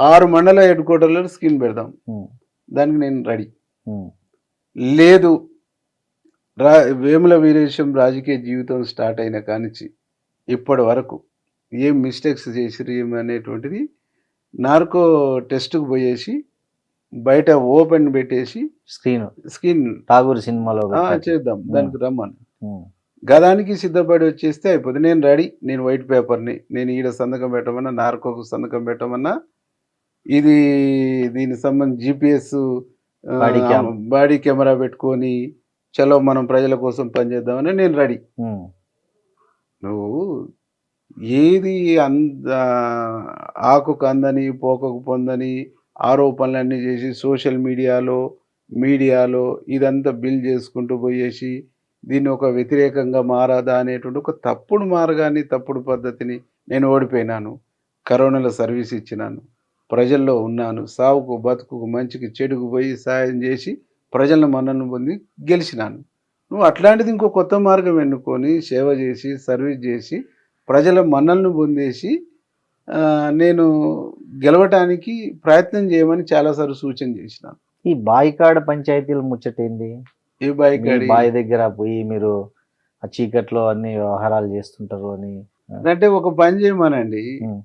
6 మండల హెడ్ క్వార్టర్లో స్క్రీన్ పెడదాం, ఉమ్. దానికి నేను రెడీ. ఉమ్. లేదు వేముల వీరేశం రాజకీయ జీవితం స్టార్ట్ అయిన కానించి ఇప్పటి వరకు ఏం మిస్టేక్స్ చేసిరు ఏమనేటువంటిది నార్కో టెస్ట్కు పోయేసి బయట ఓపెన్ పెట్టేసి స్క్రీన్ ఠాగూర్ సినిమాలో చేద్దాం, దానికి రమ్మని ఉమ్. గదానికి సిద్ధపడి వచ్చేస్తే అయిపోతుంది. నేను రెడీ, నేను వైట్ పేపర్ని, నేను ఈడ సంతకం పెట్టమన్నా, నార్కోకు సంతకం పెట్టమన్నా, ఇది దీనికి సంబంధించి జిపిఎస్ బాడీ కెమెరా పెట్టుకొని చలో మనం ప్రజల కోసం పనిచేద్దామని నేను రెడీ. నువ్వు ఏది ఆకుకు అందని పోకకు పొందని ఆరోపణలన్నీ చేసి సోషల్ మీడియాలో ఇదంతా బిల్ చేసుకుంటూ పోయేసి దీన్ని ఒక వ్యతిరేకంగా మారాదా అనేటువంటి ఒక తప్పుడు మార్గాన్ని, తప్పుడు పద్ధతిని నేను ఓడిపోయినాను. కరోనాలో సర్వీస్ ఇచ్చినాను, ప్రజల్లో ఉన్నాను, సావుకు బతుకుకు మంచికి చెడుకు పోయి సాయం చేసి ప్రజల మన్ననను పొంది గెలిచినాను. నువ్వు అట్లాంటిది ఇంకో కొత్త మార్గం ఎన్నుకొని సేవ చేసి సర్వీస్ చేసి ప్రజల మన్ననను పొందేసి నేను గెలవటానికి ప్రయత్నం చేయమని చాలాసార్లు సూచన చేసినాను. ఈ బాయికాడ పంచాయతీల ముచ్చటేంది? ఏ బాయికాడి బావి దగ్గర పోయి మీరు ఆ చీకట్లో అన్ని వ్యవహారాలు చేస్తుంటారు అని అంటే ఒక పని చేయమనండి. ఉమ్,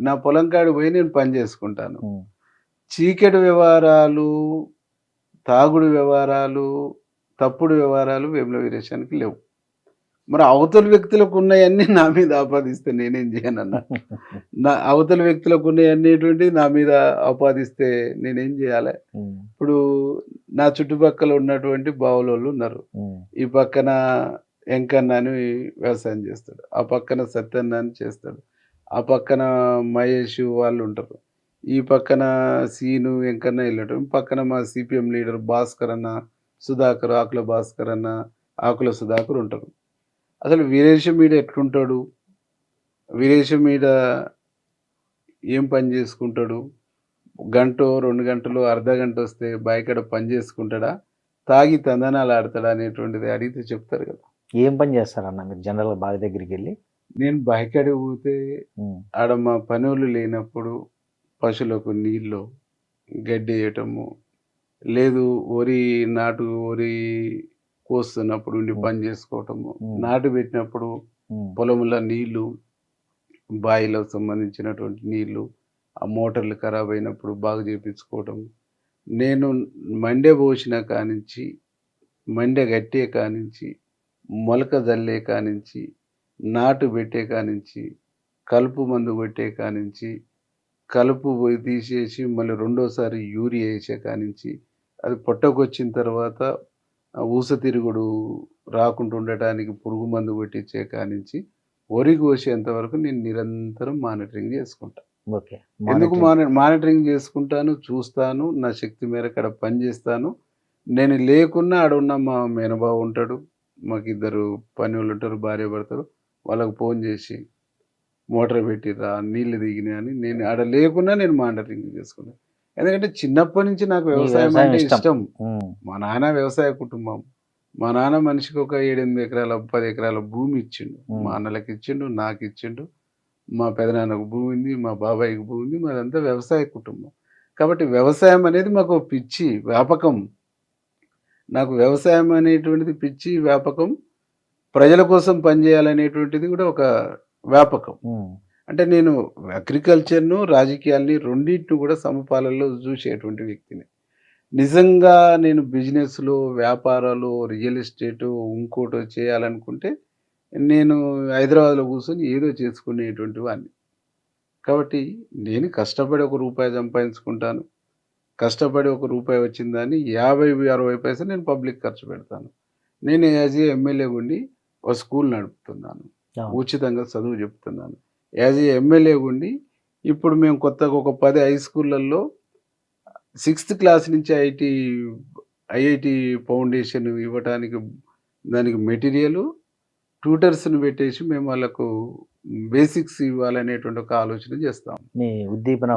నా పొలం కాడికి పోయి నేను పని చేసుకుంటాను. ఉమ్, చీకటి వ్యవహారాలు, తాగుడు వ్యవహారాలు, తప్పుడు వ్యవహారాలు వేముల వీరేశానికి లేవు. మరి అవతల వ్యక్తులకు ఉన్నాయన్నీ నా మీద ఆపాదిస్తే నేనేం చేయనన్నా? నా అవతల వ్యక్తులకు ఉన్నాయనేటువంటి నా మీద ఆపాదిస్తే నేనేం చేయాలి? ఉమ్, ఇప్పుడు నా చుట్టుపక్కల ఉన్నటువంటి బావులోళ్ళు ఉన్నారు. ఉమ్, ఈ పక్కన వెంకన్న అని వ్యవసాయం చేస్తాడు, ఆ పక్కన సత్యన్న అని చేస్తాడు, ఆ పక్కన మహేష్ వాళ్ళు ఉంటారు, ఈ పక్కన సీను వెంకన్న వెళ్ళటం, పక్కన మా సిపిఎం లీడర్ భాస్కర్ అన్న, సుధాకర్, ఆకుల భాస్కర్ అన్న, ఆకుల సుధాకర్ ఉంటారు. అసలు వీరేశం మీద ఎట్లుంటాడు? వీరేశం మీద ఏం పని చేసుకుంటాడు? గంట 2 గంటలు అర్ధ గంట వస్తే బయకడ పని చేసుకుంటాడా, తాగి తందనాలు ఆడతాడా అనేటువంటిది అడిగితే చెప్తారు కదా. ఏం పని చేస్తారన్న మీరు జనరల్ బావి దగ్గరికి వెళ్ళి? నేను బయకడికి పోతే ఉమ్, ఆడ మా పనులు లేనప్పుడు పశువులకు నీళ్ళు గడ్డి వేయటము, లేదు వరి కోస్తున్నప్పుడు ఉండి పని చేసుకోవటము, నాటు పెట్టినప్పుడు పొలంలో నీళ్లు, బావిలో సంబంధించినటువంటి నీళ్లు, ఆ మోటార్లు ఖరాబ్ అయినప్పుడు బాగు చేయించుకోవటం, నేను మండే పోసిన కానించి, మండే కట్టే కానించి, మొలక జల్లే కానించి, నాటు పెట్టే కానించి, కలుపు మందు కొట్టే కానించి, కలుపు పోయి తీసేసి మళ్ళీ రెండోసారి యూరియా వేసే కానించి, అది పొట్టకొచ్చిన తర్వాత ఊస తిరుగుడు రాకుండా ఉండటానికి పురుగు మందు కొట్టించే కానించి వరి కోసేంత వరకు నేను నిరంతరం మానిటరింగ్ చేసుకుంటాను. ఓకే. ఎందుకు మానిటరింగ్ చేసుకుంటాను, చూస్తాను, నా శక్తి మేరకు అక్కడ పని చేస్తాను. నేను లేకున్నా ఆడున్న మా మేనబావ ఉంటాడు, మాకు 2 పని వాళ్ళు ఉంటారు, భార్య భర్తలు, వాళ్ళకు ఫోన్ చేసి మోటార్ పెట్టిరా నీళ్ళు దిగినాయి అని, నేను ఆడ లేకున్నా నేను మానిటరింగ్ చేసుకున్నాను. ఎందుకంటే చిన్నప్పటి నుంచి నాకు వ్యవసాయం అంటే ఇష్టం. మా నాన్న వ్యవసాయ కుటుంబం. మా నాన్న మనిషికి ఒక 7-8 ఎకరాల 10 ఎకరాల భూమి ఇచ్చిండు. మా అన్నలకు ఇచ్చిండు, నాకు ఇచ్చిండు, మా పెదనాన్నకు భూమి ఉంది, మా బాబాయికి భూమి ఉంది. మాదంతా వ్యవసాయ కుటుంబం. కాబట్టి వ్యవసాయం అనేది మాకు పిచ్చి వ్యాపకం. నాకు వ్యవసాయం అనేటువంటిది పిచ్చి వ్యాపకం, ప్రజల కోసం పనిచేయాలనేటువంటిది కూడా ఒక వ్యాపకం. అంటే నేను అగ్రికల్చర్ను, రాజకీయాల్ని రెండింటిని కూడా సమపాలలో చూసేటువంటి వ్యక్తిని. నిజంగా నేను బిజినెస్లో, వ్యాపారాలు, రియల్ ఎస్టేటు, ఇంకోటో చేయాలనుకుంటే నేను హైదరాబాద్లో కూర్చొని ఏదో చేసుకునేటువంటి వాడిని. కాబట్టి నేను కష్టపడి ₹1 సంపాదించుకుంటాను. కష్టపడి ₹1 వచ్చిందని 50-60 పైసలు నేను పబ్లిక్ ఖర్చు పెడతాను. నేను యాజ్ ఏ ఎమ్మెల్యే ఉండి ఒక స్కూల్ నడుపుతున్నాను, ఉచితంగా చదువు చెప్తున్నాను. యాజ్ ఏ ఎమ్మెల్యే ఉండి ఇప్పుడు మేము కొత్తగా ఒక 10 హై స్కూళ్ళల్లో 6th క్లాస్ నుంచి ఐఐటి ఫౌండేషన్ ఇవ్వటానికి దానికి మెటీరియల్, ట్యూటర్స్ని పెట్టేసి మేము వాళ్ళకు బేసిక్స్ ఇవ్వాలనేటువంటి ఒక ఆలోచన చేస్తాం ఉద్దీపన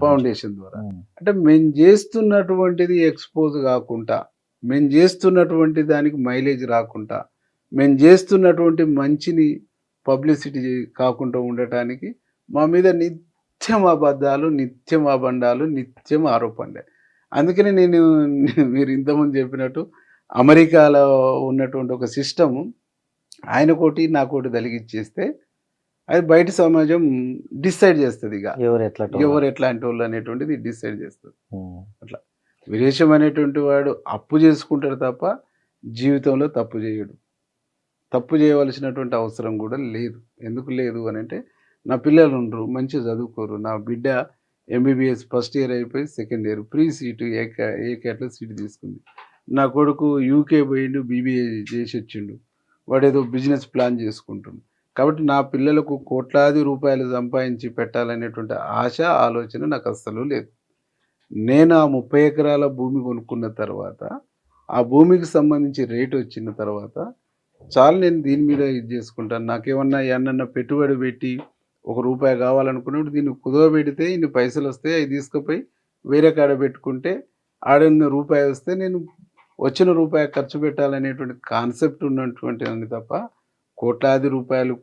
ఫౌండేషన్ ద్వారా. అంటే మేము చేస్తున్నటువంటిది ఎక్స్పోజ్ కాకుండా, మేము చేస్తున్నటువంటి దానికి మైలేజ్ రాకుండా, మేము చేస్తున్నటువంటి మంచిని పబ్లిసిటీ కాకుండా ఉండటానికి మా మీద నిత్యం అబద్ధాలు, నిత్యం అబండాలు, నిత్యం ఆరోపణలే. అందుకని మీరు ఇంతకుముందు చెప్పినట్టు అమెరికాలో ఉన్నటువంటి ఒక సిస్టము ఆయనకోటి నాకోటి తలిగిచ్చేస్తే అది బయట సమాజం డిసైడ్ చేస్తుంది. ఇక ఎవరు ఎట్లాంటి వాళ్ళు అనేటువంటిది డిసైడ్ చేస్తుంది. అట్లా విదేశం అనేటువంటి వాడు అప్పు చేసుకుంటాడు తప్ప జీవితంలో తప్పు చేయడు. తప్పు చేయవలసినటువంటి అవసరం కూడా లేదు. ఎందుకు లేదు అని అంటే, నా పిల్లలు ఉండరు, మంచిగా చదువుకోరు. నా బిడ్డ ఎంబీబీఎస్ ఫస్ట్ ఇయర్ అయిపోయి సెకండ్ ఇయర్ ఫ్రీ సీటు ఏ కేటలో సీటు తీసుకుంది. నా కొడుకు యూకే పోయిండు, బీబీఏ చేసి వచ్చిండు, వాడు ఏదో బిజినెస్ ప్లాన్ చేసుకుంటుండు. కాబట్టి నా పిల్లలకు కోట్లాది రూపాయలు సంపాదించి పెట్టాలనేటువంటి ఆశ, ఆలోచన నాకు అస్సలు లేదు. నేను ఆ 30 ఎకరాల భూమి కొనుక్కున్న తర్వాత, ఆ భూమికి సంబంధించి రేట్ వచ్చిన తర్వాత, చాలు నేను దీని మీద ఇది చేసుకుంటాను. నాకేమన్నా ఏమన్నా పెట్టుబడి పెట్టి ₹1 కావాలనుకున్నప్పుడు దీన్ని కుదవబెడితే ఇన్ని పైసలు వస్తాయి, అవి తీసుకుపోయి వేరే కాడ పెట్టుకుంటే ఆడన్న రూపాయి వస్తే నేను వచ్చిన రూపాయి ఖర్చు పెట్టాలనేటువంటి కాన్సెప్ట్ ఉన్నటువంటి ఉంది తప్ప, కోట్లాది రూపాయలు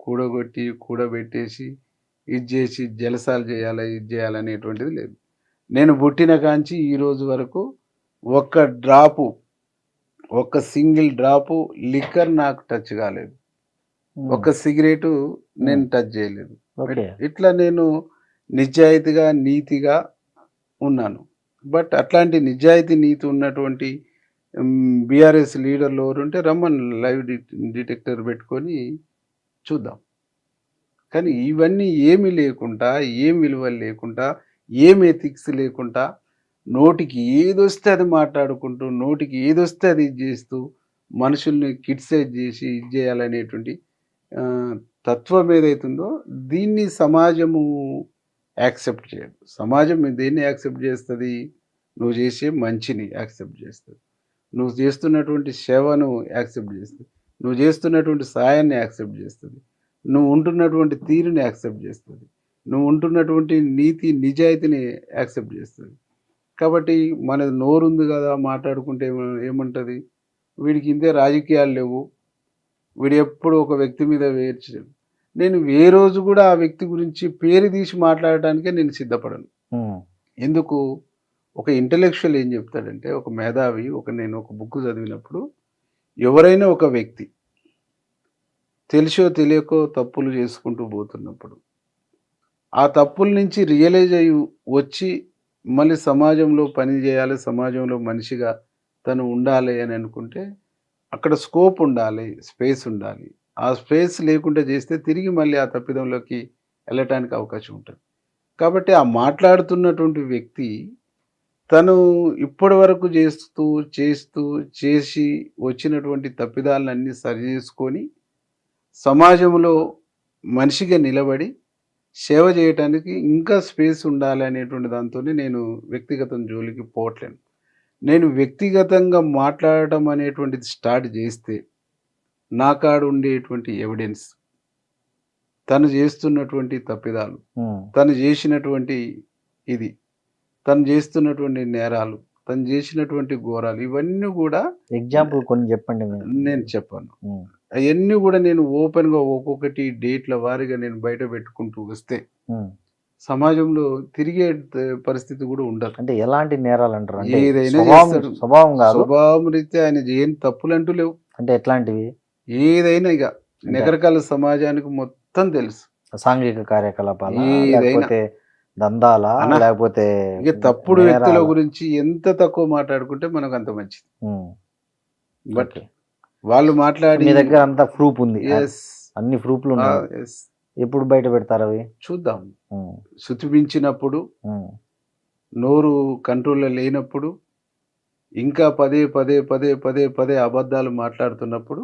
కూడబెట్టేసి ఇది చేసి జలసాలు చేయాలి, ఇది చేయాలనేటువంటిది లేదు. నేను పుట్టిన కాంచి ఈ రోజు వరకు ఒక్క సింగిల్ డ్రాపు లిక్కర్ నాకు టచ్ కాలేదు. ఒక్క సిగరెటు నేను టచ్ చేయలేదు. ఇట్లా నేను నిజాయితీగా, నీతిగా ఉన్నాను. బట్ అట్లాంటి నిజాయితీ, నీతి ఉన్నటువంటి బీఆర్ఎస్ లీడర్లు ఎవరుంటే రమ్మని లైవ్ డిటెక్టర్ పెట్టుకొని చూద్దాం. కానీ ఇవన్నీ ఏమీ లేకుండా, ఏం విలువలు లేకుండా, ఏం ఎథిక్స్ లేకుండా, నోటికి ఏదొస్తే అది మాట్లాడుకుంటూ, నోటికి ఏదొస్తే అది ఇది చేస్తూ, మనుషుల్ని కిడ్సైజ్ చేసి ఇది చేయాలనేటువంటి తత్వం ఏదైతుందో దీన్ని సమాజము యాక్సెప్ట్ చేయదు. సమాజం దేన్ని యాక్సెప్ట్ చేస్తుంది? నువ్వు చేసే మంచిని యాక్సెప్ట్ చేస్తుంది, నువ్వు చేస్తున్నటువంటి సేవను యాక్సెప్ట్ చేస్తుంది, నువ్వు చేస్తున్నటువంటి సాయాన్ని యాక్సెప్ట్ చేస్తుంది, నువ్వు ఉంటున్నటువంటి తీరుని యాక్సెప్ట్ చేస్తుంది, నువ్వు ఉంటున్నటువంటి నీతి నిజాయితీని యాక్సెప్ట్ చేస్తుంది. కాబట్టి మనది నోరుంది కదా, మాట్లాడుకుంటే ఏమంటుంది, వీడికి ఇంతే రాజకీయాలు లేవు, వీడు ఎప్పుడు ఒక వ్యక్తి మీద వేర్చలేదు. నేను ఏ రోజు కూడా ఆ వ్యక్తి గురించి పేరు తీసి మాట్లాడటానికే నేను సిద్ధపడను. ఎందుకు? ఒక ఇంటలెక్చువల్ ఏం చెప్తాడంటే, ఒక మేధావి, నేను ఒక బుక్ చదివినప్పుడు, ఎవరైనా ఒక వ్యక్తి తెలిసో తెలియకో తప్పులు చేసుకుంటూ పోతున్నప్పుడు, ఆ తప్పుల నుంచి రియలైజ్ అయ్యి వచ్చి మళ్ళీ సమాజంలో పని చేయాలి, సమాజంలో మనిషిగా తను ఉండాలి అని అనుకుంటే అక్కడ స్కోప్ ఉండాలి, స్పేస్ ఉండాలి. ఆ స్పేస్ లేకుండా చేస్తే తిరిగి మళ్ళీ ఆ తప్పిదంలోకి వెళ్ళటానికి అవకాశం ఉంటుంది. కాబట్టి ఆ మాట్లాడుతున్నటువంటి వ్యక్తి తను ఇప్పటి వరకు చేసి వచ్చినటువంటి తప్పిదాలన్నీ సరి చేసుకొని సమాజంలో మనిషిగా నిలబడి సేవ చేయటానికి ఇంకా స్పేస్ ఉండాలి అనేటువంటి దాంతోనే నేను వ్యక్తిగతం జోలికి పోవట్లేను. నేను వ్యక్తిగతంగా మాట్లాడటం అనేటువంటిది స్టార్ట్ చేస్తే నా కాడ ఉండేటువంటి ఎవిడెన్స్, తను చేస్తున్నటువంటి తప్పిదాలు, తను చేసినటువంటి ఇది, తను చేస్తున్నటువంటి నేరాలు, తను చేసినటువంటి ఘోరాలు, ఇవన్నీ కూడా ఎగ్జాంపుల్ కొన్ని చెప్పండి. నేను చెప్పాను. అవన్నీ కూడా నేను ఓపెన్గా ఒక్కొక్కటి డేట్ల వారీగా నేను బయట పెట్టుకుంటూ వస్తే సమాజంలో తిరిగే పరిస్థితి కూడా ఉండదు. అంటే ఎలాంటి నేరాలు అంటారు? ఏదైనా స్వభావం రీత్యా ఆయన చేయని తప్పులు అంటూ లేవు. అంటే ఎట్లాంటివి? ఏదైనా ఇక నగరకాల సమాజానికి మొత్తం తెలుసు. సాంఘిక కార్యకలాపాలు, లేకపోతే దందాల, లేకపోతే ఇక తప్పుడు వ్యక్తుల గురించి ఎంత తక్కువ మాట్లాడుకుంటే మనకు అంత మంచిది. బట్ వాళ్ళు మాట్లాడి మీ దగ్గర అంతా ప్రూఫ్ ఉంది, అన్ని ప్రూఫ్లు ఉన్నాయి. ఎప్పుడు బయట పెడతారు అవి? చూద్దాం. శుతిపించినప్పుడు, నోరు కంట్రోల్లో లేనప్పుడు, ఇంకా పదే పదే పదే పదే పదే అబద్ధాలు మాట్లాడుతున్నప్పుడు,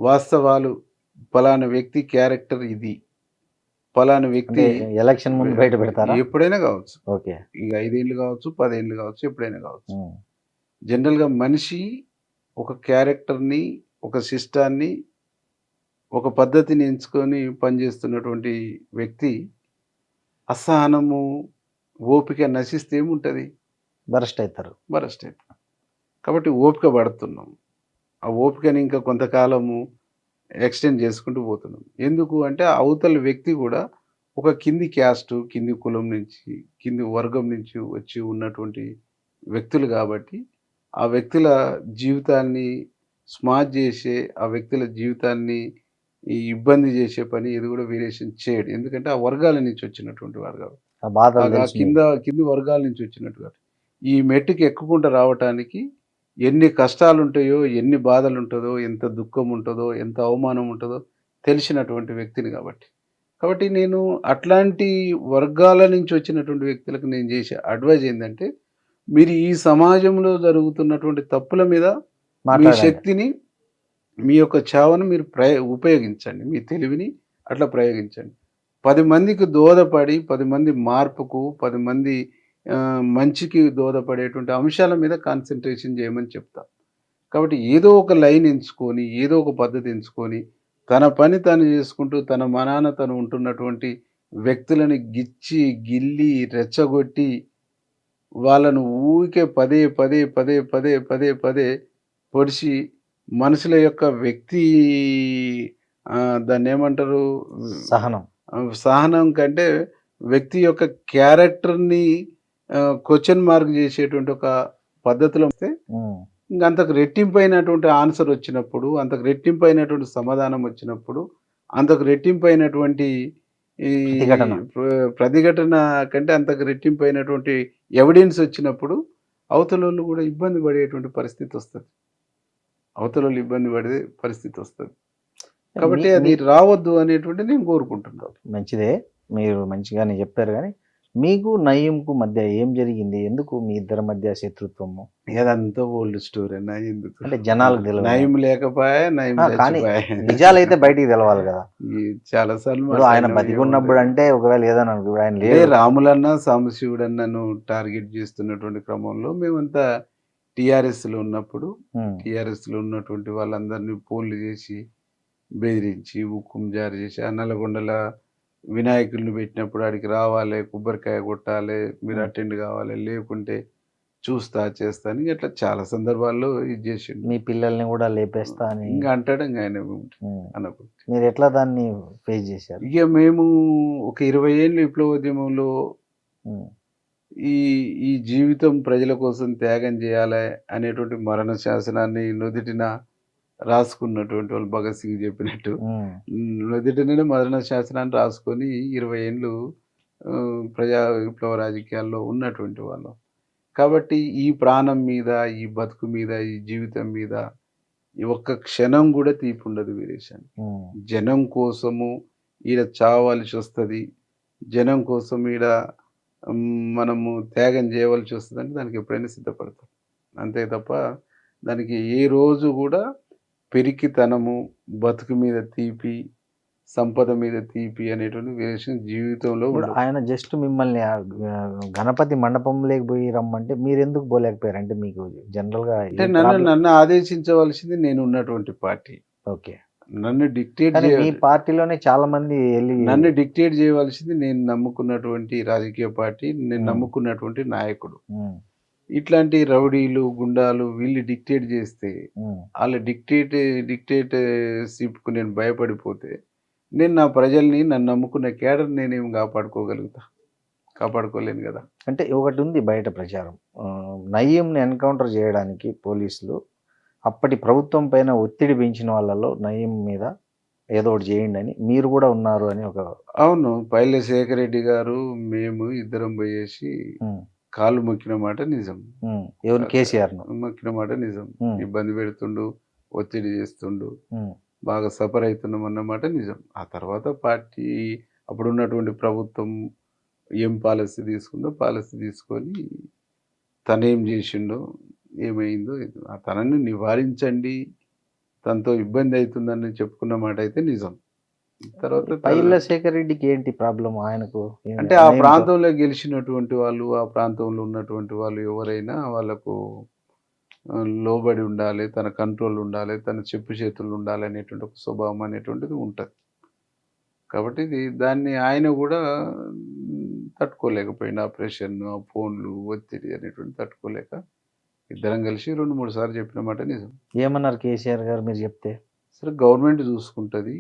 వాస్తవాలు ఫలానా వ్యక్తి క్యారెక్టర్ ఇది, ఫలానా వ్యక్తి ఎలక్షన్ ముందు బయట పెడతారా? ఎప్పుడైనా కావచ్చు. ఓకే, ఇక 5 ఏళ్ళు కావచ్చు, 10 ఏళ్ళు కావచ్చు, ఎప్పుడైనా కావచ్చు. జనరల్గా మనిషి ఒక క్యారెక్టర్ని, ఒక సిస్టాన్ని, ఒక పద్ధతిని ఎంచుకొని పనిచేస్తున్నటువంటి వ్యక్తి అసహనము, ఓపిక నశిస్తే ఏముంటుంది? బరస్ట్ అవుతారు. కాబట్టి ఓపిక పడుతున్నాం. ఆ ఓపికని ఇంకా కొంతకాలము ఎక్స్టెండ్ చేసుకుంటూ పోతున్నాం. ఎందుకు అంటే అవతల వ్యక్తి కూడా ఒక కింది క్యాస్ట్, కింది కులం నుంచి, కింది వర్గం నుంచి వచ్చి ఉన్నటువంటి వ్యక్తులు కాబట్టి ఆ వ్యక్తుల జీవితాన్ని స్మార్ట్ చేసే, ఆ వ్యక్తుల జీవితాన్ని ఇబ్బంది చేసే పని ఇది కూడా వేరియేషన్ చేయడు. ఎందుకంటే ఆ వర్గాల నుంచి వచ్చినటువంటి వారు కాబట్టి, కింది వర్గాల నుంచి వచ్చినట్టు కాబట్టి ఈ మెట్టుకి ఎక్కుకుంటూ రావటానికి ఎన్ని కష్టాలు ఉంటాయో, ఎన్ని బాధలు ఉంటుందో, ఎంత దుఃఖం ఉంటుందో, ఎంత అవమానం ఉంటుందో తెలిసినటువంటి వ్యక్తిని కాబట్టి నేను అట్లాంటి వర్గాల నుంచి వచ్చినటువంటి వ్యక్తులకు నేను చేసే అడ్వైజ్ ఏంటంటే, మీరు ఈ సమాజంలో జరుగుతున్నటువంటి తప్పుల మీద మీ శక్తిని, మీ యొక్క చావను మీరు ఉపయోగించండి, మీ తెలివిని అట్లా ప్రయోగించండి. 10 మందికి దోహదపడి 10 మంది మార్పుకు 10 మంది మంచికి దోహదపడేటువంటి అంశాల మీద కాన్సన్ట్రేషన్ చేయమని చెప్తా. కాబట్టి ఏదో ఒక లైన్ ఎంచుకొని ఏదో ఒక పద్ధతి ఎంచుకొని తన పని తను చేసుకుంటూ తన మనాన తను ఉంటున్నటువంటి వ్యక్తులని గిచ్చి గిల్లి రెచ్చగొట్టి వాళ్ళను ఊరికే పదే పదే పదే పదే పదే పదే పొడిచి మనుషుల యొక్క వ్యక్తి దాన్ని ఏమంటారు సహనం. సహనం కంటే వ్యక్తి యొక్క క్యారెక్టర్ని క్వశ్చన్ మార్క్ చేసేటువంటి ఒక పద్ధతిలో వస్తే ఇంకా అంతకు రెట్టింపైనటువంటి ఆన్సర్ వచ్చినప్పుడు అంతకు రెట్టింపైనటువంటి సమాధానం వచ్చినప్పుడు అంతకు రెట్టింపైనటువంటి ఈ ప్రతిఘటన. ప్రతిఘటన కంటే అంతకు రెట్టింపైనటువంటి ఎవిడెన్స్ వచ్చినప్పుడు అవతలోళ్ళు కూడా ఇబ్బంది పడేటువంటి పరిస్థితి వస్తుంది. అవతలోళ్ళు ఇబ్బంది పడే పరిస్థితి వస్తుంది. కాబట్టి అది రావద్దు అనేటువంటి నేను కోరుకుంటున్నాను. మంచిదే, మీరు మంచిగానే చెప్పారు. కానీ మీకు నయీంకు మధ్య ఏం జరిగింది? ఎందుకు మీ ఇద్దరి మధ్య శత్రుత్వము? ఏదంతా ఓల్డ్ స్టోరీ అన్న. ఎందుకు అంటే జనాలకు తెలియదు. నయం లేకపోయా నయం కానీ చచ్చిపోయా. నిజాలైతే బయటికి తెలవాలి కదా. చాలా సార్లు ఇప్పుడు ఆయన బతికున్నప్పుడు అంటే ఒకవేళ ఏదైనా అనుకో, ఆయన లేదు. రాములన్న సాంబశివుడన్నను టార్గెట్ చేస్తున్నటువంటి క్రమంలో మేమంతా టిఆర్ఎస్ లో ఉన్నప్పుడు టిఆర్ఎస్ లో ఉన్నటువంటి వాళ్ళందరినీ పోల్లు చేసి బెదిరించి హుకుం జారీ చేసి ఆ నల్లగొండల వినాయకుడిని పెట్టినప్పుడు ఆడికి రావాలి, కొబ్బరికాయ కొట్టాలి, మీరు అటెండ్ కావాలి, లేకుంటే చూస్తా చేస్తా అని ఇట్లా చాలా సందర్భాల్లో ఇది చేసిండు. మీ పిల్లల్ని కూడా లేపేస్తా అని ఇంకా అంటాడు. ఇంకా ఆయన అనుకుంటే మీరు ఎట్లా దాన్ని ఫేస్ చేశారు? ఇక మేము ఒక 20 ఏళ్ళు విప్లవోద్యమంలో ఈ జీవితం ప్రజల కోసం త్యాగం చేయాలి అనేటువంటి మరణ శాసనాన్ని నుదిటిన రాసుకున్నటువంటి వాళ్ళు భగత్ సింగ్ చెప్పినట్టు నుదిటినే మరణ శాసనాన్ని రాసుకొని 20 ఏళ్ళు ప్రజా విప్లవ రాజకీయాల్లో ఉన్నటువంటి వాళ్ళం. కాబట్టి ఈ ప్రాణం మీద, ఈ బతుకు మీద, ఈ జీవితం మీద ఒక్క క్షణం కూడా తీపి ఉండదు వీరేశాన్ని. జనం కోసము ఈడ చావాల్సి వస్తుంది, జనం కోసం ఈడ మనము త్యాగం చేయవలసి వస్తుంది అంటే దానికి ఎప్పుడైనా సిద్ధపడతాం. అంతే తప్ప దానికి ఏ రోజు కూడా పెరికితనము, బతుకు మీద తీపి, సంపద మీద తీపి అనేటువంటి విషయం జీవితంలో ఉండదు. ఆయన జస్ట్ మిమ్మల్ని గణపతి మండపంలోకి పోయి రమ్మంటే మీరు ఎందుకు పోలేకపోయారు? అంటే మీకు జనరల్ గా అంటే నన్ను ఆదేశించవలసింది నేను ఉన్నటువంటి పార్టీ. ఓకే, నన్ను డిక్టేట్ మీ పార్టీలోనే చాలా మంది వెళ్ళి నన్ను డిక్టేట్ చేయవలసింది నేను నమ్ముకున్నటువంటి రాజకీయ పార్టీ, నేను నమ్ముకున్నటువంటి నాయకుడు. ఇట్లాంటి రౌడీలు, గుండాలు వీళ్ళు డిక్టేట్ చేస్తే వాళ్ళ డిక్టేటర్షిప్కు నేను భయపడిపోతే నేను నా ప్రజల్ని, నన్ను నమ్ముకున్న కేడర్ నేనేం కాపాడుకోగలుగుతా? కాపాడుకోలేను కదా. అంటే ఒకటి ఉంది బయట ప్రచారం, నయీంని ఎన్కౌంటర్ చేయడానికి పోలీసులు అప్పటి ప్రభుత్వం పైన ఒత్తిడి పెంచిన వాళ్ళలో నయీం మీద ఏదో ఒకటి చేయండి అని మీరు కూడా ఉన్నారు అని ఒక. అవును, పైల శేఖర్ రెడ్డి గారు మేము ఇద్దరం పోయేసి కాళ్ళు మొక్కిన మాట నిజం. ఎవరు? కేసీఆర్ మొక్కిన మాట నిజం. ఇబ్బంది పెడుతుండు, ఒత్తిడి చేస్తుండు, బాగా సఫర్ అవుతున్నాం అన్నమాట నిజం. ఆ తర్వాత పార్టీ అప్పుడు ఉన్నటువంటి ప్రభుత్వం ఏం పాలసీ తీసుకుందో పాలసీ తీసుకొని తనేం చేసిండో ఏమైందో ఆ తనని నివారించండి, తనతో ఇబ్బంది అవుతుందని చెప్పుకున్న మాట అయితే నిజం. తర్వాత పైల శేఖర్ రెడ్డికి ఏంటి ప్రాబ్లం? ఆయనకు అంటే ఆ ప్రాంతంలో గెలిచినటువంటి వాళ్ళు, ఆ ప్రాంతంలో ఉన్నటువంటి వాళ్ళు ఎవరైనా వాళ్ళకు లోబడి ఉండాలి, తన కంట్రోల్ ఉండాలి, తన చెప్పు చేతులు ఉండాలి అనేటువంటి ఒక స్వభావం అనేటువంటిది ఉంటుంది. కాబట్టి దాన్ని ఆయన కూడా తట్టుకోలేకపోయింది. ఆ ప్రెషర్, ఆ ఫోన్లు, ఒత్తిడి అనేటువంటి తట్టుకోలేక ఇద్దరం కలిసి 2-3 సార్లు చెప్పిన మాట నిజం. ఏమన్నారు కేసీఆర్ గారు మీరు చెప్తే? సరే గవర్నమెంట్ చూసుకుంటుంది,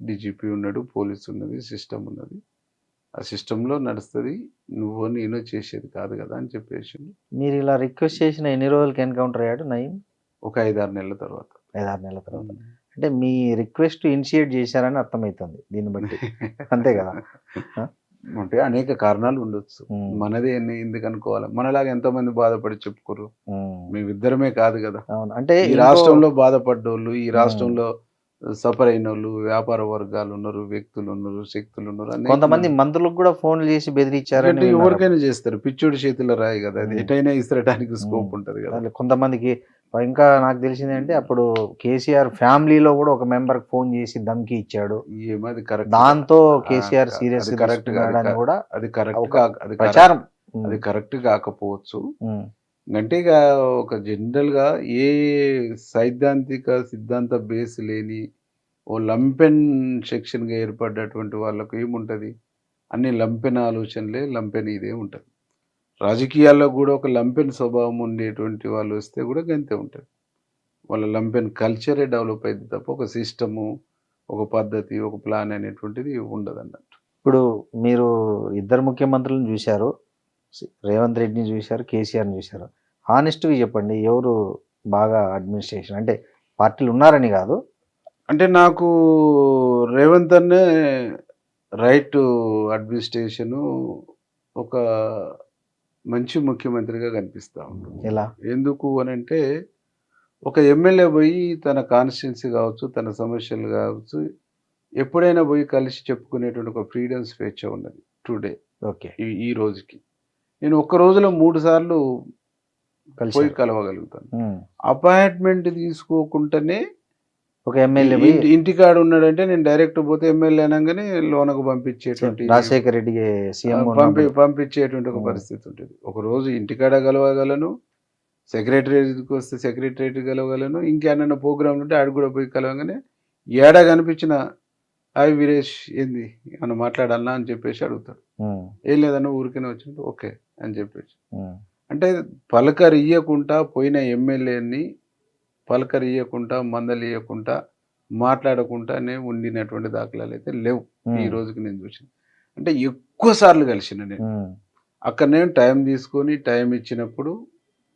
డీజీపీ ఉన్నాడు, పోలీసు ఉన్నది, సిస్టమ్ ఉన్నది, ఆ సిస్టంలో నడుస్తుంది, నువ్వు నేను చేసేది కాదు కదా అని చెప్పేసి. మీరు ఇలా రిక్వెస్ట్ చేసిన ఎన్ని రోజులకి ఎన్కౌంటర్ అయ్యాడు నయీం? ఒక 5-6 నెలల తర్వాత. 5-6 నెలల తర్వాత. అంటే మీ రిక్వెస్ట్ ఇనిషియేట్ చేశారని అర్థమవుతుంది దీన్ని బట్టి, అంతే కదా? అంటే అనేక కారణాలు ఉండొచ్చు, మనదే ఎందుకు అనుకోవాలి? మనలాగా ఎంతమంది బాధపడి చెప్పుకోరు, మేమిద్దరమే కాదు కదా. అంటే ఈ రాష్ట్రంలో బాధపడ్డోళ్ళు, ఈ రాష్ట్రంలో సఫర్ అయిన వాళ్ళు, వ్యాపార వర్గాలు ఉన్నారు, వ్యక్తులు ఉన్నారు, శక్తులు ఉన్నారు. కొంతమంది మంత్రులకు కూడా ఫోన్లు చేసి బెదిరించారంటే ఎవరికైనా చేస్తారు, పిచ్చోడి చేతిలో రాయి కదా, అది ఎటైనా ఇసరటానికి స్కోప్ ఉంటది కదా. కొంతమందికి ఇంకా నాకు తెలిసింది అంటే అప్పుడు కేసీఆర్ ఫ్యామిలీలో కూడా ఒక మెంబర్ ఫోన్ చేసి ధమ్కి ఇచ్చాడు, ఏమది కరెక్ట్ దాంతో కేసీఆర్ సీరియస్ కరెక్ట్ తీసుకున్నాడని కూడా అది కరెక్ట్ ఒక ప్రచారం. అది కరెక్ట్ కాకపోవచ్చు. ఉమ్, అంటే ఇక ఒక జనరల్ గా ఏ సిద్ధాంత బేస్ లేని ఓ లంపెన్ సెక్షన్ గా ఏర్పడ్డటువంటి వాళ్ళకు ఏముంటది, అన్ని లంపెన్ ఆలోచనలే, లంపెన్ ఇదే ఉంటది. రాజకీయాల్లో కూడా ఒక లంపెన్ స్వభావం ఉండేటువంటి వాళ్ళు వస్తే కూడా గంతే ఉంటుంది. వాళ్ళ లంపెన్ కల్చరే డెవలప్ అయింది తప్ప ఒక సిస్టము, ఒక పద్ధతి, ఒక ప్లాన్ అనేటువంటిది ఉండదు అన్నట్టు. ఇప్పుడు మీరు ఇద్దరు ముఖ్యమంత్రులను చూశారు, రేవంత్ రెడ్డిని చూశారు, కేసీఆర్ని చూశారు. హానెస్ట్గా చెప్పండి, ఎవరు బాగా అడ్మినిస్ట్రేషన్, అంటే పార్టీలు ఉన్నారని కాదు, అంటే నాకు రేవంత్ అన్నే రైట్ అడ్మినిస్ట్రేషను, ఒక మంచి ముఖ్యమంత్రిగా కనిపిస్తూ ఉంటుంది. ఎలా? ఎందుకు అని అంటే ఒక ఎమ్మెల్యే పోయి తన కాన్స్టిట్యున్సీ కావచ్చు, తన సమస్యలు కావచ్చు, ఎప్పుడైనా పోయి కలిసి చెప్పుకునేటువంటి ఒక ఫ్రీడమ్, స్వేచ్ఛ ఉన్నది టుడే. ఓకే, ఈ రోజుకి నేను ఒక్క రోజులో 3 సార్లు పోయి కలవగలుగుతాను. అపాయింట్మెంట్ తీసుకోకుండానే ఒక ఎమ్మెల్యే ఇంటికాడ ఉన్నాడంటే నేను డైరెక్ట్ పోతే ఎమ్మెల్యే అనగానే లోనకు పంపించేటువంటి, రాజశేఖర రెడ్డికి సీఎం పంపించేటువంటి ఒక పరిస్థితి ఉంటుంది. ఒక రోజు ఇంటికాడ కలవగలను, సెక్రటరీకి వస్తే సెక్రటరీ కలవగలను, ఇంకేమన్నా ప్రోగ్రాంలు ఉంటే ఆడు కూడా పోయి కలవగానే ఏడా కనిపించిన హాయ్ వీరేష్ ఏంది మనం మాట్లాడాలన్నా అని చెప్పేసి అడుగుతాడు. ఏం లేదన్నా ఊరికనే వచ్చినట్టు ఓకే అని చెప్పేసి. అంటే పలకరు ఇయ్యకుండా పోయిన ఎమ్మెల్యేని పలకరు ఇయ్యకుండా, మందలు ఇయ్యకుండా, మాట్లాడకుండానే ఉండినటువంటి దాఖలాలు అయితే లేవు ఈ రోజుకి నేను చూసాను. అంటే ఎక్కువ సార్లు కలిసిన నేను అక్కడ, నేను టైం తీసుకొని టైం ఇచ్చినప్పుడు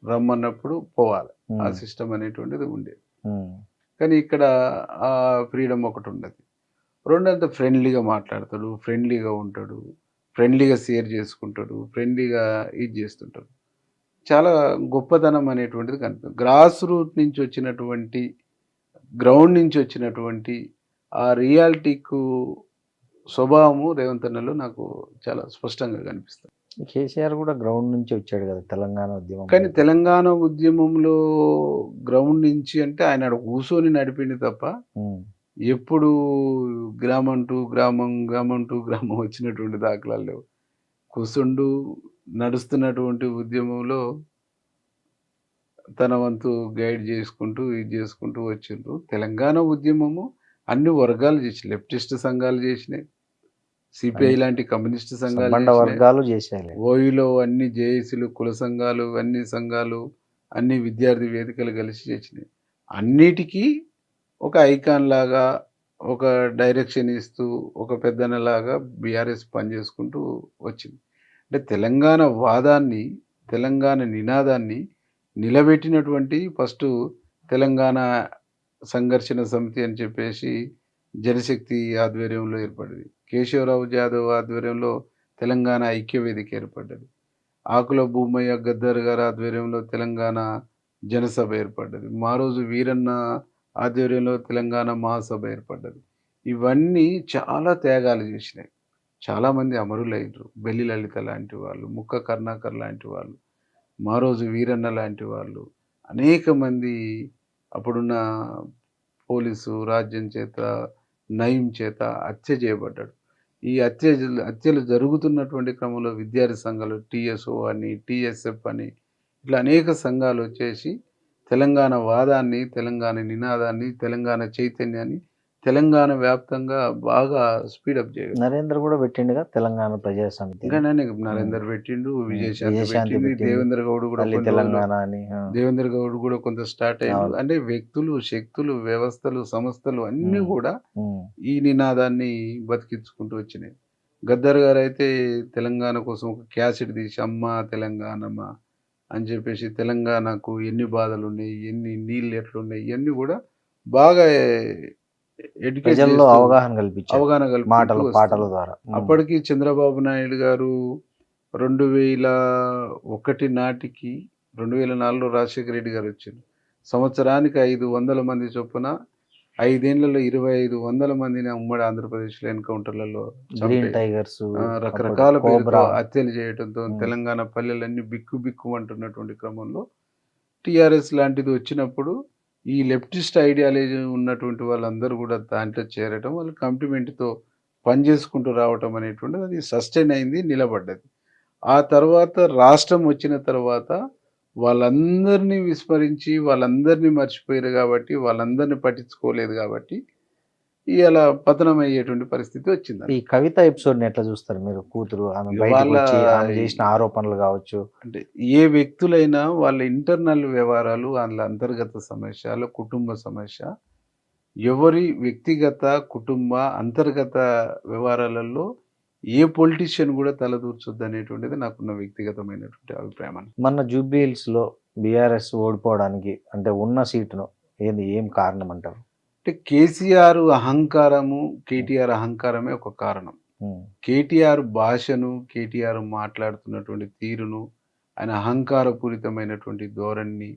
రమ్మన్నప్పుడు పోవాలి, ఆ సిస్టమ్ అనేటువంటిది ఉండేది. కానీ ఇక్కడ ఆ ఫ్రీడమ్ ఒకటి ఉండదు. రెండంతా ఫ్రెండ్లీగా మాట్లాడతాడు, ఫ్రెండ్లీగా ఉంటాడు, ఫ్రెండ్లీగా షేర్ చేసుకుంటాడు, ఫ్రెండ్లీగా ఇది చేస్తుంటాడు. చాలా గొప్పతనం అనేటువంటిది కనిపిస్తుంది. గ్రాస్ రూట్ నుంచి వచ్చినటువంటి, గ్రౌండ్ నుంచి వచ్చినటువంటి ఆ రియాలిటీకు స్వభావము రేవంత్ అన్నలో నాకు చాలా స్పష్టంగా కనిపిస్తుంది. కేసీఆర్ కూడా గ్రౌండ్ నుంచి వచ్చాడు కదా తెలంగాణ ఉద్యమం. కానీ తెలంగాణ ఉద్యమంలో గ్రౌండ్ నుంచి అంటే ఆయన ఆడ కూర్చొని నడిపింది తప్ప ఎప్పుడు గ్రామం టు గ్రామం, గ్రామం టు గ్రామం వచ్చినటువంటి దాఖలాలు లేవు. కూర్చుండు నడుస్తున్నటువంటి ఉద్యమంలో తన వంతు గైడ్ చేసుకుంటూ ఇది చేసుకుంటూ వచ్చిండ్రు. తెలంగాణ ఉద్యమము అన్ని వర్గాలు చేసి, లెఫ్టిస్ట్ సంఘాలు చేసినాయి, సిపిఐ లాంటి కమ్యూనిస్ట్ సంఘాలు చేశాయి, ఓయిలో అన్ని జేఏసీలు, కుల సంఘాలు, అన్ని సంఘాలు, అన్ని విద్యార్థి వేదికలు కలిసి చేసినాయి. అన్నిటికీ ఒక ఐకాన్ లాగా, ఒక డైరెక్షన్ ఇస్తూ, ఒక పెద్దనలాగా బీఆర్ఎస్ పనిచేసుకుంటూ వచ్చింది. అంటే తెలంగాణ వాదాన్ని, తెలంగాణ నినాదాన్ని నిలబెట్టినటువంటి ఫస్ట్ తెలంగాణ సంఘర్షణ సమితి అని చెప్పేసి జనశక్తి ఆధ్వర్యంలో ఏర్పడింది. కేశవరావు జాదవ్ ఆధ్వర్యంలో తెలంగాణ ఐక్యవేదిక ఏర్పడ్డది. ఆకుల భూమయ్య గద్దర్ గారి ఆధ్వర్యంలో తెలంగాణ జనసభ ఏర్పడ్డది. మారోజు వీరన్న ఆధ్వర్యంలో తెలంగాణ మహాసభ ఏర్పడ్డది. ఇవన్నీ చాలా త్యాగాలు చేసినాయి. చాలామంది అమరులైనరు. బెల్లి లలిత లాంటి వాళ్ళు, ముక్క కరుణాకర్ లాంటి వాళ్ళు, మారోజు వీరన్న లాంటి వాళ్ళు, అనేక మంది అప్పుడున్న పోలీసు రాజ్యం చేత, నయం చేత హత్య చేయబడ్డాడు. ఈ హత్యలు జరుగుతున్నటువంటి క్రమంలో విద్యార్థి సంఘాలు, టీఎస్ఓ అని, టీఎస్ఎఫ్ అని, ఇట్లా అనేక సంఘాలు వచ్చేసి తెలంగాణ వాదాన్ని, తెలంగాణ నినాదాన్ని, తెలంగాణ చైతన్యాన్ని తెలంగాణ వ్యాప్తంగా బాగా స్పీడప్ చేయగలరు. నరేంద్ర కూడా పెట్టిండుగా తెలంగాణ ప్రజా సమితి. ఇంకా నరేందర్ పెట్టిండు, విజయశాంతి పెట్టింది, దేవేంద్ర గౌడ్ కూడా తెలంగాణ అని, దేవేంద్ర గౌడ్ కూడా కొంత స్టార్ట్ అయ్యింది. అంటే వ్యక్తులు, శక్తులు, వ్యవస్థలు, సంస్థలు అన్నీ కూడా ఈ నినాదాన్ని బతికించుకుంటూ వచ్చినాయి. గద్దర్ గారు అయితే తెలంగాణ కోసం ఒక క్యాసెట్ తీసి అమ్మ తెలంగాణమ్మ అని చెప్పేసి తెలంగాణకు ఎన్ని బాధలు ఉన్నాయి, ఎన్ని నీళ్ళు ఎట్లున్నాయి, ఇవన్నీ కూడా బాగా అవగాహన కల్పించారు మాటలు, పాటల ద్వారా. అప్పటికి చంద్రబాబు నాయుడు గారు 2001 నాటికి, 2004లో రాజశేఖర రెడ్డి గారు వచ్చారు. సంవత్సరానికి 500 మంది చొప్పున 5 ఏళ్లలో 2500 మందిని ఉమ్మడి ఆంధ్రప్రదేశ్లో ఎన్కౌంటర్లలో రకరకాల హత్యలు చేయడంతో తెలంగాణ పల్లెలన్నీ బిక్కు బిక్కు అంటున్నటువంటి క్రమంలో టీఆర్ఎస్ లాంటిది వచ్చినప్పుడు ఈ లెఫ్టిస్ట్ ఐడియాలజీ ఉన్నటువంటి వాళ్ళందరూ కూడా దాంట్లో చేరటం, వాళ్ళు కంప్లిమెంట్‌తో పనిచేసుకుంటూ రావటం అనేటువంటిది అది సస్టైన్ అయింది, నిలబడ్డది. ఆ తర్వాత రాష్ట్రం వచ్చిన తర్వాత వాళ్ళందరినీ విస్మరించి, వాళ్ళందరినీ మర్చిపోయారు కాబట్టి, వాళ్ళందరిని పట్టించుకోలేదు కాబట్టి ఇయాల పతనం అయ్యేటువంటి పరిస్థితి ఈ వచ్చిందండి. కవిత ఎపిసోడ్‌ని ఎట్లా చూస్తారు మీరు? కూతురు ఆమె ఇక బయటకు వాళ్ళ వచ్చి ఆమె చేసిన ఆరోపణలు కావచ్చు. అంటే ఏ వ్యక్తులైనా వాళ్ళ ఇంటర్నల్ వ్యవహారాలు, వాళ్ళ అంతర్గత సమస్య, వాళ్ళ కుటుంబ సమస్య, ఎవరి వ్యక్తిగత, కుటుంబ, అంతర్గత వ్యవహారాలలో ఏ పొలిటీషియన్ కూడా తలదూర్చొద్దనేటువంటిది నాకున్న వ్యక్తిగతమైనటువంటి అభిప్రాయం అండి. మొన్న జూబ్లీ హిల్స్‌లో బీఆర్ఎస్ ఓడిపోవడానికి అంటే ఉన్న సీటును ఏం కారణం అంటారు? అంటే కేసీఆర్ అహంకారము, కేటీఆర్ అహంకారమే ఒక కారణం. హ్మ్. కేటీఆర్ భాషను, కేటీఆర్ మాట్లాడుతున్నటువంటి తీరును, ఆయన అహంకారపూరితమైనటువంటి ధోరణిని,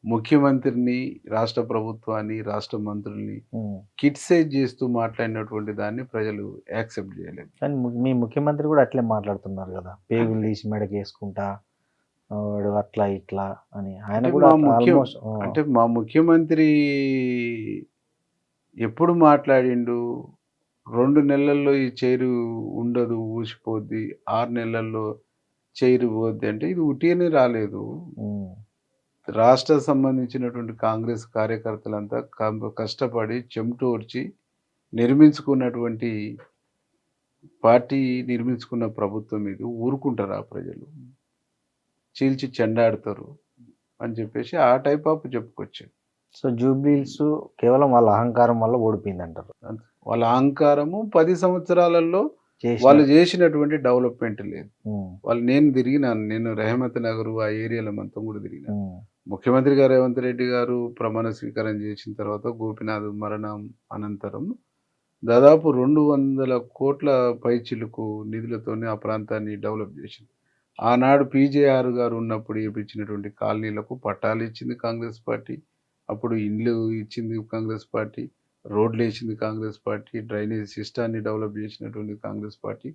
ముఖ్యమంత్రిని, రాష్ట్ర ప్రభుత్వాన్ని, రాష్ట్ర మంత్రుల్ని హ్మ్. క్రిటిసైజ్ చేస్తూ మాట్లాడినటువంటి దాన్ని ప్రజలు యాక్సెప్ట్ చేయలేదు. కానీ మీ ముఖ్యమంత్రి కూడా అట్లే మాట్లాడుతున్నారు కదా, పేగులు తీసి మెడకి వేసుకుంటా వాడు అట్లా ఇట్లా అని. ఆయన అంటే కూడా మా ఆల్మోస్ట్ మా ముఖ్యమంత్రి ఎప్పుడు మాట్లాడిండు, 2 నెలల్లో ఈ చైరు ఉండదు, ఊసిపోద్ది, 6 నెలల్లో చైరు పోద్ది అంటే ఇది ఉట్టిగానే రాలేదు. రాష్ట్ర సంబంధించినటువంటి కాంగ్రెస్ కార్యకర్తలంతా కష్టపడి చెమటోర్చి నిర్మించుకున్నటువంటి పార్టీ, నిర్మించుకున్న ప్రభుత్వం ఇది. ఊరుకుంటారా ప్రజలు? చీల్చి చెండాడుతారు అని చెప్పేసి ఆ టైప్ ఆఫ్ చెప్పుకొచ్చారు. సో జూబ్లీ హిల్స్ కేవలం వాళ్ళ అహంకారం వల్ల ఓడిపోయింది అంటారు. వాళ్ళ అహంకారము 10 సంవత్సరాలలో చేసిన- వాళ్ళు చేసినటువంటి డెవలప్మెంట్ లేదు. ఉమ్, వాళ్ళు నేను రెహమత్ నగర్ ఆ ఏరియాలో మొత్తం కూడా తిరిగిన. ఉమ్, ముఖ్యమంత్రి గారు రేవంత్ రెడ్డి గారు ప్రమాణ స్వీకారం చేసిన తర్వాత గోపీనాథ్ మరణం అనంతరం దాదాపు 200 కోట్ల పైచిలుకు నిధులతోనే ఆ ప్రాంతాన్ని డెవలప్ చేసింది. ఆనాడు పీజేఆర్ గారు ఉన్నప్పుడు ఇప్పించినటువంటి కాలనీలకు పట్టాలు ఇచ్చింది కాంగ్రెస్ పార్టీ, అప్పుడు ఇండ్లు ఇచ్చింది కాంగ్రెస్ పార్టీ, రోడ్లు వేసింది కాంగ్రెస్ పార్టీ, డ్రైనేజ్ సిస్టాన్ని డెవలప్ చేసినటువంటి కాంగ్రెస్ పార్టీ.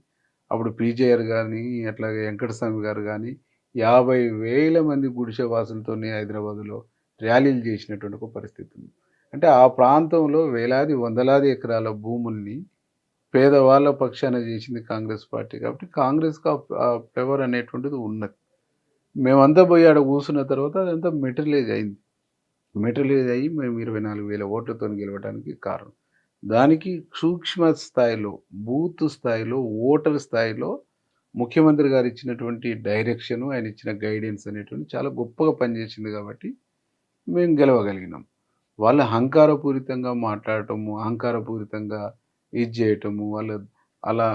అప్పుడు పీజేఆర్ కానీ అట్లాగే వెంకటస్వామి గారు కానీ 50,000 మంది గుడిసె వాసులతోనే హైదరాబాద్లో ర్యాలీలు చేసినటువంటి ఒక పరిస్థితి ఉంది. అంటే ఆ ప్రాంతంలో వేలాది వందలాది ఎకరాల భూముల్ని పేదవాళ్ళ పక్షాన చేసింది కాంగ్రెస్ పార్టీ. కాబట్టి కాంగ్రెస్కి ఆ పవర్ అనేటువంటిది ఉన్నది. మేమంతా పోయి ఆడ కూర్చున్న తర్వాత అదంతా మెటీరియలైజ్ అయింది. మెటీరియలైజ్ అయ్యి మేము 24,000 ఓట్లతో గెలవడానికి కారణం. దానికి సూక్ష్మ స్థాయిలో, బూత్ స్థాయిలో, ఓటర్ స్థాయిలో ముఖ్యమంత్రి గారు ఇచ్చినటువంటి డైరెక్షను, ఆయన ఇచ్చిన గైడెన్స్ అనేటువంటి చాలా గొప్పగా పనిచేసింది కాబట్టి మేము గెలవగలిగినాం. వాళ్ళ అహంకారపూరితంగా మాట్లాడటము, అహంకారపూరితంగా ఇది చేయటము, వాళ్ళ అలా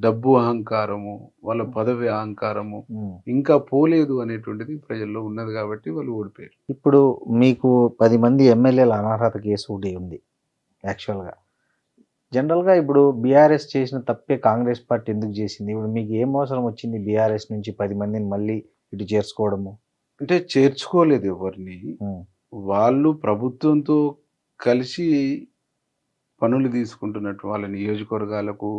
డబ్బు అహంకారము, వాళ్ళ పదవి అహంకారము ఉమ్. ఇంకా పోలేదు అనేటువంటిది ప్రజల్లో ఉన్నది కాబట్టి వాళ్ళు ఓడిపోయారు. ఇప్పుడు మీకు 10 మంది ఎమ్మెల్యేల అనర్హత కేసు ఒకటి ఉంది యాక్చువల్గా. జనరల్గా ఇప్పుడు బీఆర్ఎస్ చేసిన తప్పే కాంగ్రెస్ పార్టీ ఎందుకు చేసింది? ఇప్పుడు మీకు ఏం అవసరం వచ్చింది బీఆర్ఎస్ నుంచి 10 మందిని మళ్ళీ ఇటు చేర్చుకోవడము? అంటే చేర్చుకోలేదు ఎవరిని. ఉమ్, వాళ్ళు ప్రభుత్వంతో కలిసి పనులు తీసుకుంటున్నట్టు వాళ్ళ నియోజకవర్గాలకు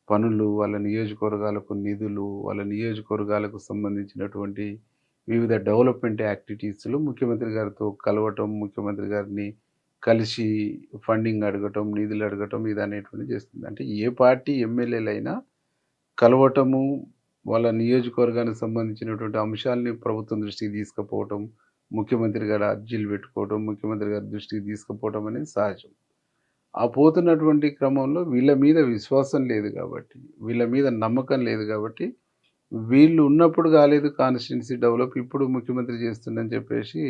పనులు, వాళ్ళ నియోజకవర్గాలకు నిధులు, వాళ్ళ నియోజకవర్గాలకు సంబంధించినటువంటి వివిధ డెవలప్మెంట్ యాక్టివిటీస్లో ముఖ్యమంత్రి గారితో కలవటం, ముఖ్యమంత్రి గారిని కలిసి ఫండింగ్ అడగటం, నిధులు అడగటం ఇది అనేటువంటిది చేస్తుంది. అంటే ఏ పార్టీ ఎమ్మెల్యేలైనా కలవటము, వాళ్ళ నియోజకవర్గానికి సంబంధించినటువంటి అంశాలని ప్రభుత్వం దృష్టికి తీసుకుపోవటం, ముఖ్యమంత్రి గారు అర్జీలు పెట్టుకోవటం, ముఖ్యమంత్రి గారి దృష్టికి తీసుకుపోవటం అనేది సహజం. ఆ పోతున్నటువంటి క్రమంలో వీళ్ళ మీద విశ్వాసం లేదు కాబట్టి, వీళ్ళ మీద నమ్మకం లేదు కాబట్టి, వీళ్ళు ఉన్నప్పుడు కాలేదు కాన్స్టిట్యున్సీ డెవలప్, ఇప్పుడు ముఖ్యమంత్రి చేస్తుందని చెప్పేసి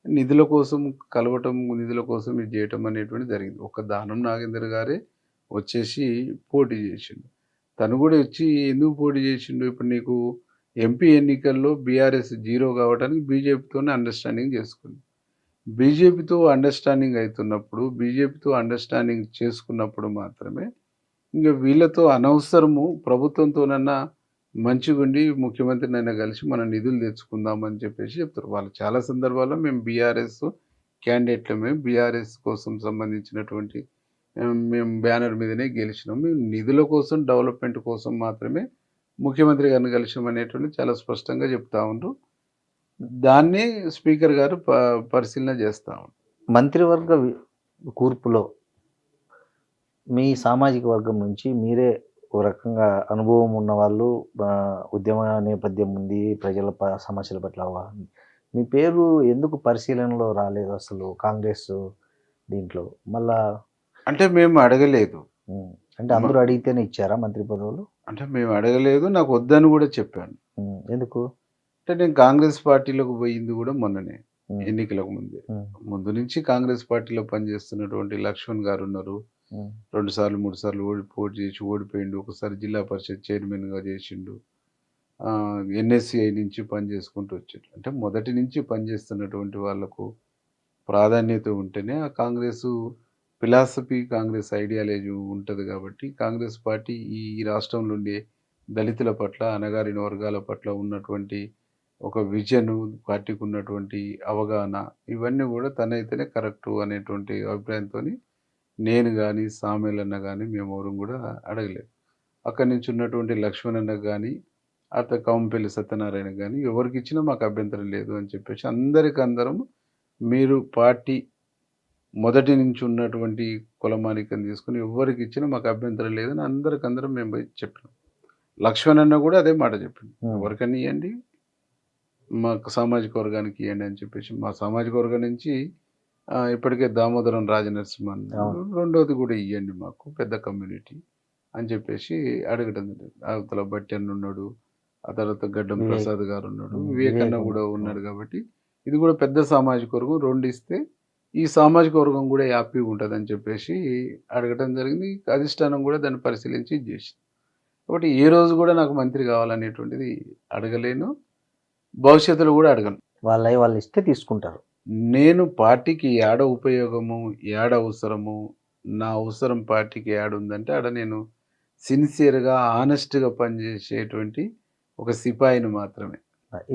నిధుల కోసం కలవటం, నిధుల కోసం ఇది చేయటం అనేటువంటి జరిగింది. ఒక దానం నాగేందర్ గారే వచ్చేసి పోటీ చేసిండు. తను కూడా వచ్చి ఎందుకు పోటీ చేసిండు? ఇప్పుడు నీకు ఎంపీ ఎన్నికల్లో బీఆర్ఎస్ 0 కావడానికి బీజేపీతోనే అండర్స్టాండింగ్ చేసుకుంది. బీజేపీతో అండర్స్టాండింగ్ అవుతున్నప్పుడు, బీజేపీతో అండర్స్టాండింగ్ చేసుకున్నప్పుడు మాత్రమే ఇంకా వీళ్ళతో అనవసరము, ప్రభుత్వంతోనన్నా మంచిగుండి ముఖ్యమంత్రినైనా కలిసి మనం నిధులు తెచ్చుకుందామని చెప్పేసి చెప్తారు. వాళ్ళు చాలా సందర్భాల్లో మేము బీఆర్ఎస్ క్యాండిడేట్లమే, బీఆర్ఎస్ కోసం సంబంధించినటువంటి మేము బ్యానర్ మీదనే గెలిచినాం, మేము నిధుల కోసం, డెవలప్మెంట్ కోసం మాత్రమే ముఖ్యమంత్రి గారిని కలిసాం అనేటువంటి చాలా స్పష్టంగా చెప్తా ఉండ్రు. దాన్ని స్పీకర్ గారు పరిశీలన చేస్తా ఉంటారు. మంత్రివర్గ కూర్పులో మీ సామాజిక వర్గం నుంచి మీరే ఓ రకంగా అనుభవం ఉన్న వాళ్ళు, ఉద్యమ నేపథ్యం ఉంది, ప్రజల సమస్యల పట్ల అవగాహన. మీ పేరు ఎందుకు పరిశీలనలో రాలేదు అసలు కాంగ్రెస్ దీంట్లో మళ్ళా? అంటే మేము అడగలేదు. అంటే అందరూ అడిగితేనే ఇచ్చారా మంత్రి పదవులు? అంటే మేము అడగలేదు, నాకు వద్దని కూడా చెప్పాను. ఎందుకు? అంటే నేను కాంగ్రెస్ పార్టీలోకి పోయింది కూడా మొన్ననే, ఎన్నికలకు ముందు నుంచి కాంగ్రెస్ పార్టీలో పనిచేస్తున్నటువంటి లక్ష్మణ్ గారు ఉన్నారు. 2 సార్లు 3 సార్లు పోటీ చేసి ఓడిపోయిండు. ఒకసారి జిల్లా పరిషత్ చైర్మన్గా చేసిండు. ఎన్ఎస్సిఐ నుంచి పనిచేసుకుంటూ వచ్చాడు. అంటే మొదటి నుంచి పనిచేస్తున్నటువంటి వాళ్ళకు ప్రాధాన్యత ఉంటేనే ఆ కాంగ్రెస్ ఫిలాసఫీ, కాంగ్రెస్ ఐడియాలజీ ఉంటుంది. కాబట్టి కాంగ్రెస్ పార్టీ ఈ రాష్ట్రంలో ఉండే దళితుల పట్ల, అణగారిన వర్గాల పట్ల ఉన్నటువంటి ఒక విజన్, పార్టీకి ఉన్నటువంటి అవగాహన, ఇవన్నీ కూడా తనైతేనే కరెక్టు అనేటువంటి అభిప్రాయంతో నేను కానీ, సామేలన్న కానీ మేమెవరం కూడా అడగలేదు. అక్కడి నుంచి ఉన్నటువంటి లక్ష్మణ్ అన్న కానీ, అట్లా కౌంపల్లి సత్యనారాయణ కానీ ఎవరికి ఇచ్చినా మాకు అభ్యంతరం లేదు అని చెప్పేసి అందరం మీరు పార్టీ మొదటి నుంచి ఉన్నటువంటి కులమానికం తీసుకుని ఎవరికి ఇచ్చినా మాకు అభ్యంతరం లేదని అందరం మేము పోయి చెప్పినాం. లక్ష్మణ్ అన్న కూడా అదే మాట చెప్పింది, ఎవరికన్నా ఇవ్వండి, మా సామాజిక వర్గానికి ఇవ్వండి అని చెప్పేసి. మా సామాజిక వర్గం నుంచి ఇప్పటికే దామోదరం రాజనరసింహన్ రెండోది కూడా ఇవ్వండి మాకు, పెద్ద కమ్యూనిటీ అని చెప్పేసి అడగడం. అవతల బట్టి అన్న ఉన్నాడు, ఆ తర్వాత గడ్డం ప్రసాద్ గారు ఉన్నాడు, వివేకన్న కూడా ఉన్నాడు. కాబట్టి ఇది కూడా పెద్ద సామాజిక వర్గం, 2 ఇస్తే ఈ సామాజిక వర్గం కూడా హ్యాపీగా ఉంటుంది అని చెప్పేసి అడగటం జరిగింది. అధిష్టానం కూడా దాన్ని పరిశీలించి చేసింది. కాబట్టి ఏ రోజు కూడా నాకు మంత్రి కావాలనేటువంటిది అడగలేను, భవిష్యత్తులో కూడా అడగను. వాళ్ళు ఇస్తే తీసుకుంటారు. నేను పార్టీకి ఏడ ఉపయోగము, ఏడ అవసరము, నా అవసరం పార్టీకి ఏడ ఉందంటే ఆడ నేను సిన్సియర్గా, ఆనెస్ట్గా పనిచేసేటువంటి ఒక సిపాయిని మాత్రమే.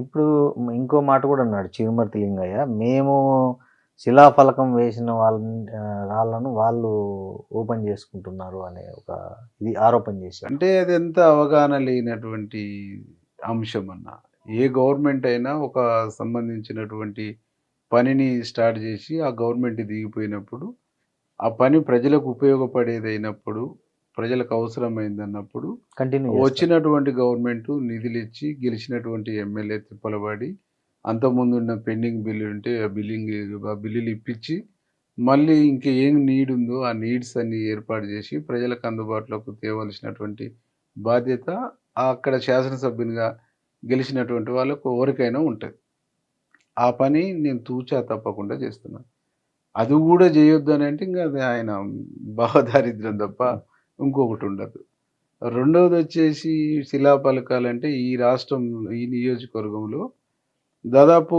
ఇప్పుడు ఇంకో మాట కూడా అన్నాడు చిరుమర్తి లింగయ్య, మేము శిలాఫలకం వేసిన రాళ్ళను వాళ్ళు ఓపెన్ చేసుకుంటున్నారు అనే ఒక ఇది ఆరోపణ చేశారు. అంటే అది ఎంత అవగాహన లేనటువంటి అంశం అన్న. ఏ గవర్నమెంట్ అయినా ఒక సంబంధించినటువంటి పనిని స్టార్ట్ చేసి ఆ గవర్నమెంట్ దిగిపోయినప్పుడు, ఆ పని ప్రజలకు ఉపయోగపడేదైనప్పుడు, ప్రజలకు అవసరమైందన్నప్పుడు వచ్చినటువంటి గవర్నమెంట్ నిధులు ఇచ్చి గెలిచినటువంటి ఎమ్మెల్యే తిప్పలబడి అంతకుముందు ఉన్న పెండింగ్ బిల్లు ఉంటే ఆ బిల్లులు ఇప్పించి మళ్ళీ ఇంకా ఏం నీడ్ ఉందో ఆ నీడ్స్ అన్ని ఏర్పాటు చేసి ప్రజలకు అందుబాటులోకి తేవలసినటువంటి బాధ్యత అక్కడ శాసనసభ్యునిగా గెలిచినటువంటి వాళ్ళకు ఎవరికైనా ఉంటుంది. ఆ పని నేను తూచా తప్పకుండా చేస్తున్నాను. అది కూడా చేయొద్దు అని అంటే ఇంకా అది ఆయన భావదారిద్ర్యం తప్ప ఇంకొకటి ఉండదు. రెండవది వచ్చేసి శిలాఫలకాలంటే ఈ రాష్ట్రం, ఈ నియోజకవర్గంలో దాదాపు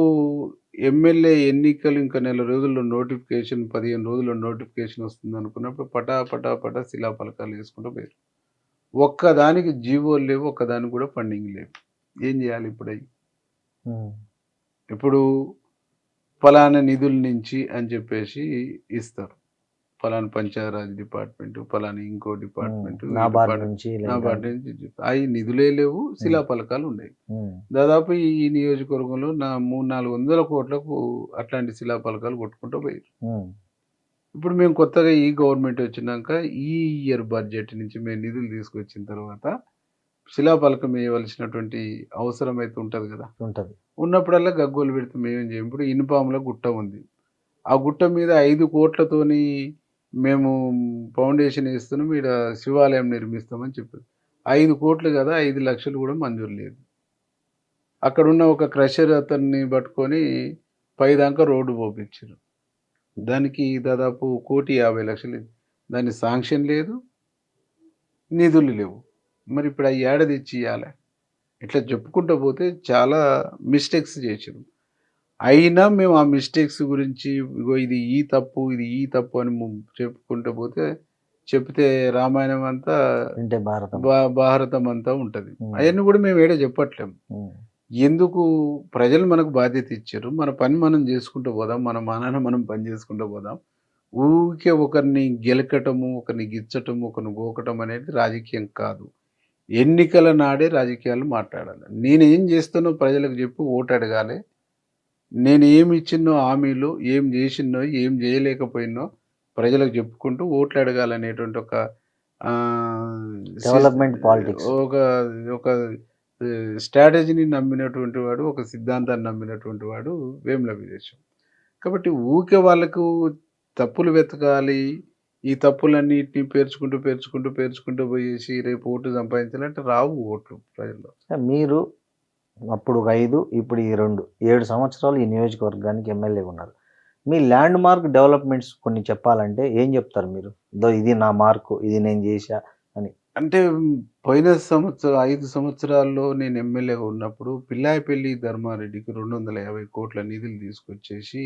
ఎమ్మెల్యే ఎన్నికలు ఇంకా 4 రోజుల్లో నోటిఫికేషన్, 15 రోజుల్లో నోటిఫికేషన్ వస్తుంది అనుకున్నప్పుడు పటా శిలాఫలకాలు వేసుకుంటూ పోయారు. ఒక్కదానికి జీవోలు లేవు, ఒక్కదానికి కూడా ఫండింగ్ లేవు. ఏం చేయాలి ఇప్పుడు? అవి ఇప్పుడు ఫలానా నిధుల నుంచి అని చెప్పేసి ఇస్తారు, ఫలానా పంచాయరాజ్ డిపార్ట్మెంట్, ఫలానా ఇంకో డిపార్ట్మెంట్, నాబార్డు నుంచి అవి నిధులే లేవు, శిలాఫలకాలు ఉన్నాయి. దాదాపు ఈ నియోజకవర్గంలో 300-400 కోట్లకు అట్లాంటి శిలాఫలకాలు కొట్టుకుంటూ పోయారు. ఇప్పుడు మేము కొత్తగా ఈ గవర్నమెంట్ వచ్చినాక ఈ ఇయర్ బడ్జెట్ నుంచి మేము నిధులు తీసుకొచ్చిన తర్వాత శిలాఫలకం వేయవలసినటువంటి అవసరం అయితే ఉంటుంది కదా, ఉన్నప్పుడల్లా గగ్గోలు పెడితే మేమేం చేయం. ఇప్పుడు ఇనుపాముల గుట్ట ఉంది, ఆ గుట్ట మీద 5 కోట్లతోని మేము ఫౌండేషన్ వేస్తున్నాం, ఇక్కడ శివాలయం నిర్మిస్తామని చెప్పారు. 5 కోట్లు కదా, 5 లక్షలు కూడా మంజూరు లేదు. అక్కడున్న ఒక క్రషర్ అతన్ని పట్టుకొని పైదాకా రోడ్డు పోపించారు. దానికి దాదాపు 1,50,00,000. దాని శాంక్షన్ లేదు, నిధులు లేవు. మరి ఇప్పుడు ఆ ఏడాది ఇచ్చి ఇవ్వాలి. ఇట్లా చెప్పుకుంటూ పోతే చాలా మిస్టేక్స్ చేసారు. అయినా మేము ఆ మిస్టేక్స్ గురించి ఇది ఈ తప్పు అని చెప్పుకుంటూ పోతే చెప్తే రామాయణం అంతా భారతం అంతా ఉంటుంది. అవన్నీ కూడా మేము ఏడా చెప్పట్లేము. ఎందుకు? ప్రజలు మనకు బాధ్యత ఇచ్చారు, మన పని మనం చేసుకుంటూ పోదాం, మన మానాన మనం పని చేసుకుంటూ పోదాం. ఊరికే ఒకరిని గెలకటము, ఒకరిని గిచ్చటము, ఒకరిని గోకటం అనేది రాజకీయం కాదు. ఎన్నికల నాడే రాజకీయాలు మాట్లాడాలి. నేనేం చేస్తానో ప్రజలకు చెప్పి ఓటు అడగాలి, నేను ఏమి ఇచ్చినో హామీలు, ఏం చేసినో, ఏం చేయలేకపోయినో ప్రజలకు చెప్పుకుంటూ ఓట్లు అడగాలనేటువంటి ఒక డెవలప్మెంట్ పాలిటిక్స్. ఒక ఒక స్ట్రాటజీని నమ్మినటువంటి వాడు, ఒక సిద్ధాంతాన్ని నమ్మినటువంటి వాడు వేముల వీరేశం. కాబట్టి ఊరికే వాళ్ళకు తప్పులు వెతకాలి, ఈ తప్పులన్నిటిని పేర్చుకుంటూ పోయేసి రేపు ఓటు సంపాదించాలంటే రావు ఓట్లు ప్రజల్లో. మీరు అప్పుడు ఒక 5, ఇప్పుడు ఈ 2, 7 సంవత్సరాలు ఈ నియోజకవర్గానికి ఎమ్మెల్యేగా ఉన్నారు. మీ ల్యాండ్ మార్క్ డెవలప్మెంట్స్ కొన్ని చెప్పాలంటే ఏం చెప్తారు మీరు? ఇది నా మార్కు, ఇది నేను చేశా అని. అంటే పోయిన సంవత్సరం 5 సంవత్సరాల్లో నేను ఎమ్మెల్యేగా ఉన్నప్పుడు పిల్లాయిపల్లి ధర్మారెడ్డికి 250 కోట్ల నిధులు తీసుకొచ్చేసి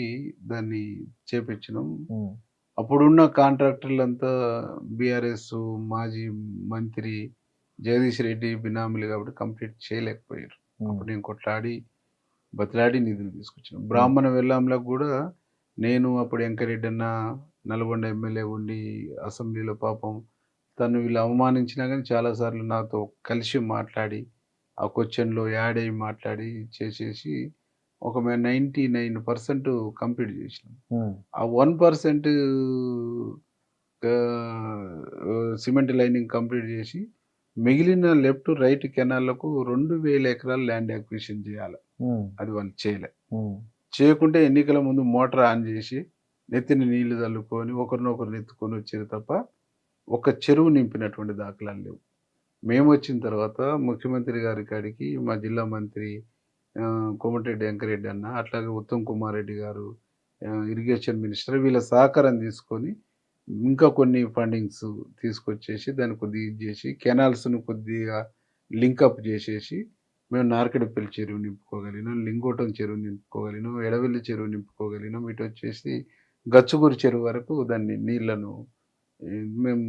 దాన్ని చేపించినాం. అప్పుడున్న కాంట్రాక్టర్లంతా బీఆర్ఎస్ మాజీ మంత్రి జగదీష్ రెడ్డి బినామీలు కాబట్టి కంప్లీట్ చేయలేకపోయారు. అప్పుడు నేను కొట్లాడి బతిలాడి నిధులు తీసుకొచ్చాను. బ్రాహ్మణ వెల్లాంలకు కూడా నేను అప్పుడు వెంకరెడ్డి అన్న నల్గొండ ఎమ్మెల్యే ఉండి అసెంబ్లీలో పాపం తను వీళ్ళు అవమానించినా కానీ చాలాసార్లు నాతో కలిసి మాట్లాడి ఆ క్వశ్చన్లో యాడ్ అయ్యి మాట్లాడి చేసేసి ఒక 99% కంప్లీట్ చేసినాం. ఆ 1% సిమెంట్ లైనింగ్ కంప్లీట్ చేసి మిగిలిన లెఫ్ట్ రైట్ కెనాల్లకు 2000 ఎకరాలు ల్యాండ్ అక్విజిషన్ చేయాలి. అది వాళ్ళు చేయకుంటే ఎన్నికల ముందు మోటార్ ఆన్ చేసి నెత్తిని నీళ్లు చల్లుకొని ఒకరినొకరు ఎత్తుకొని వచ్చారు తప్ప ఒక చెరువు నింపినటువంటి దాఖలాలు లేవు. మేము వచ్చిన తర్వాత ముఖ్యమంత్రి గారి కాడికి మా జిల్లా మంత్రి కోమటిరెడ్డి వెంకరెడ్డి అన్న, అట్లాగే ఉత్తమ్ కుమార్ రెడ్డి గారు ఇరిగేషన్ మినిస్టర్ వీళ్ళ సహకారం తీసుకొని ఇంకా కొన్ని ఫండింగ్స్ తీసుకొచ్చేసి దాన్ని కొద్దిగా ఇది చేసి కెనాల్స్ను కొద్దిగా లింకప్ చేసేసి మేము నార్కెడపల్లి చెరువు నింపుకోగలిగినాం, లింగోటం చెరువు నింపుకోగలిగినాం, ఎడవెల్లి చెరువు నింపుకోగలిగినాం. ఇటు వచ్చేసి గచ్చుగురి చెరువు వరకు దాన్ని నీళ్లను మేము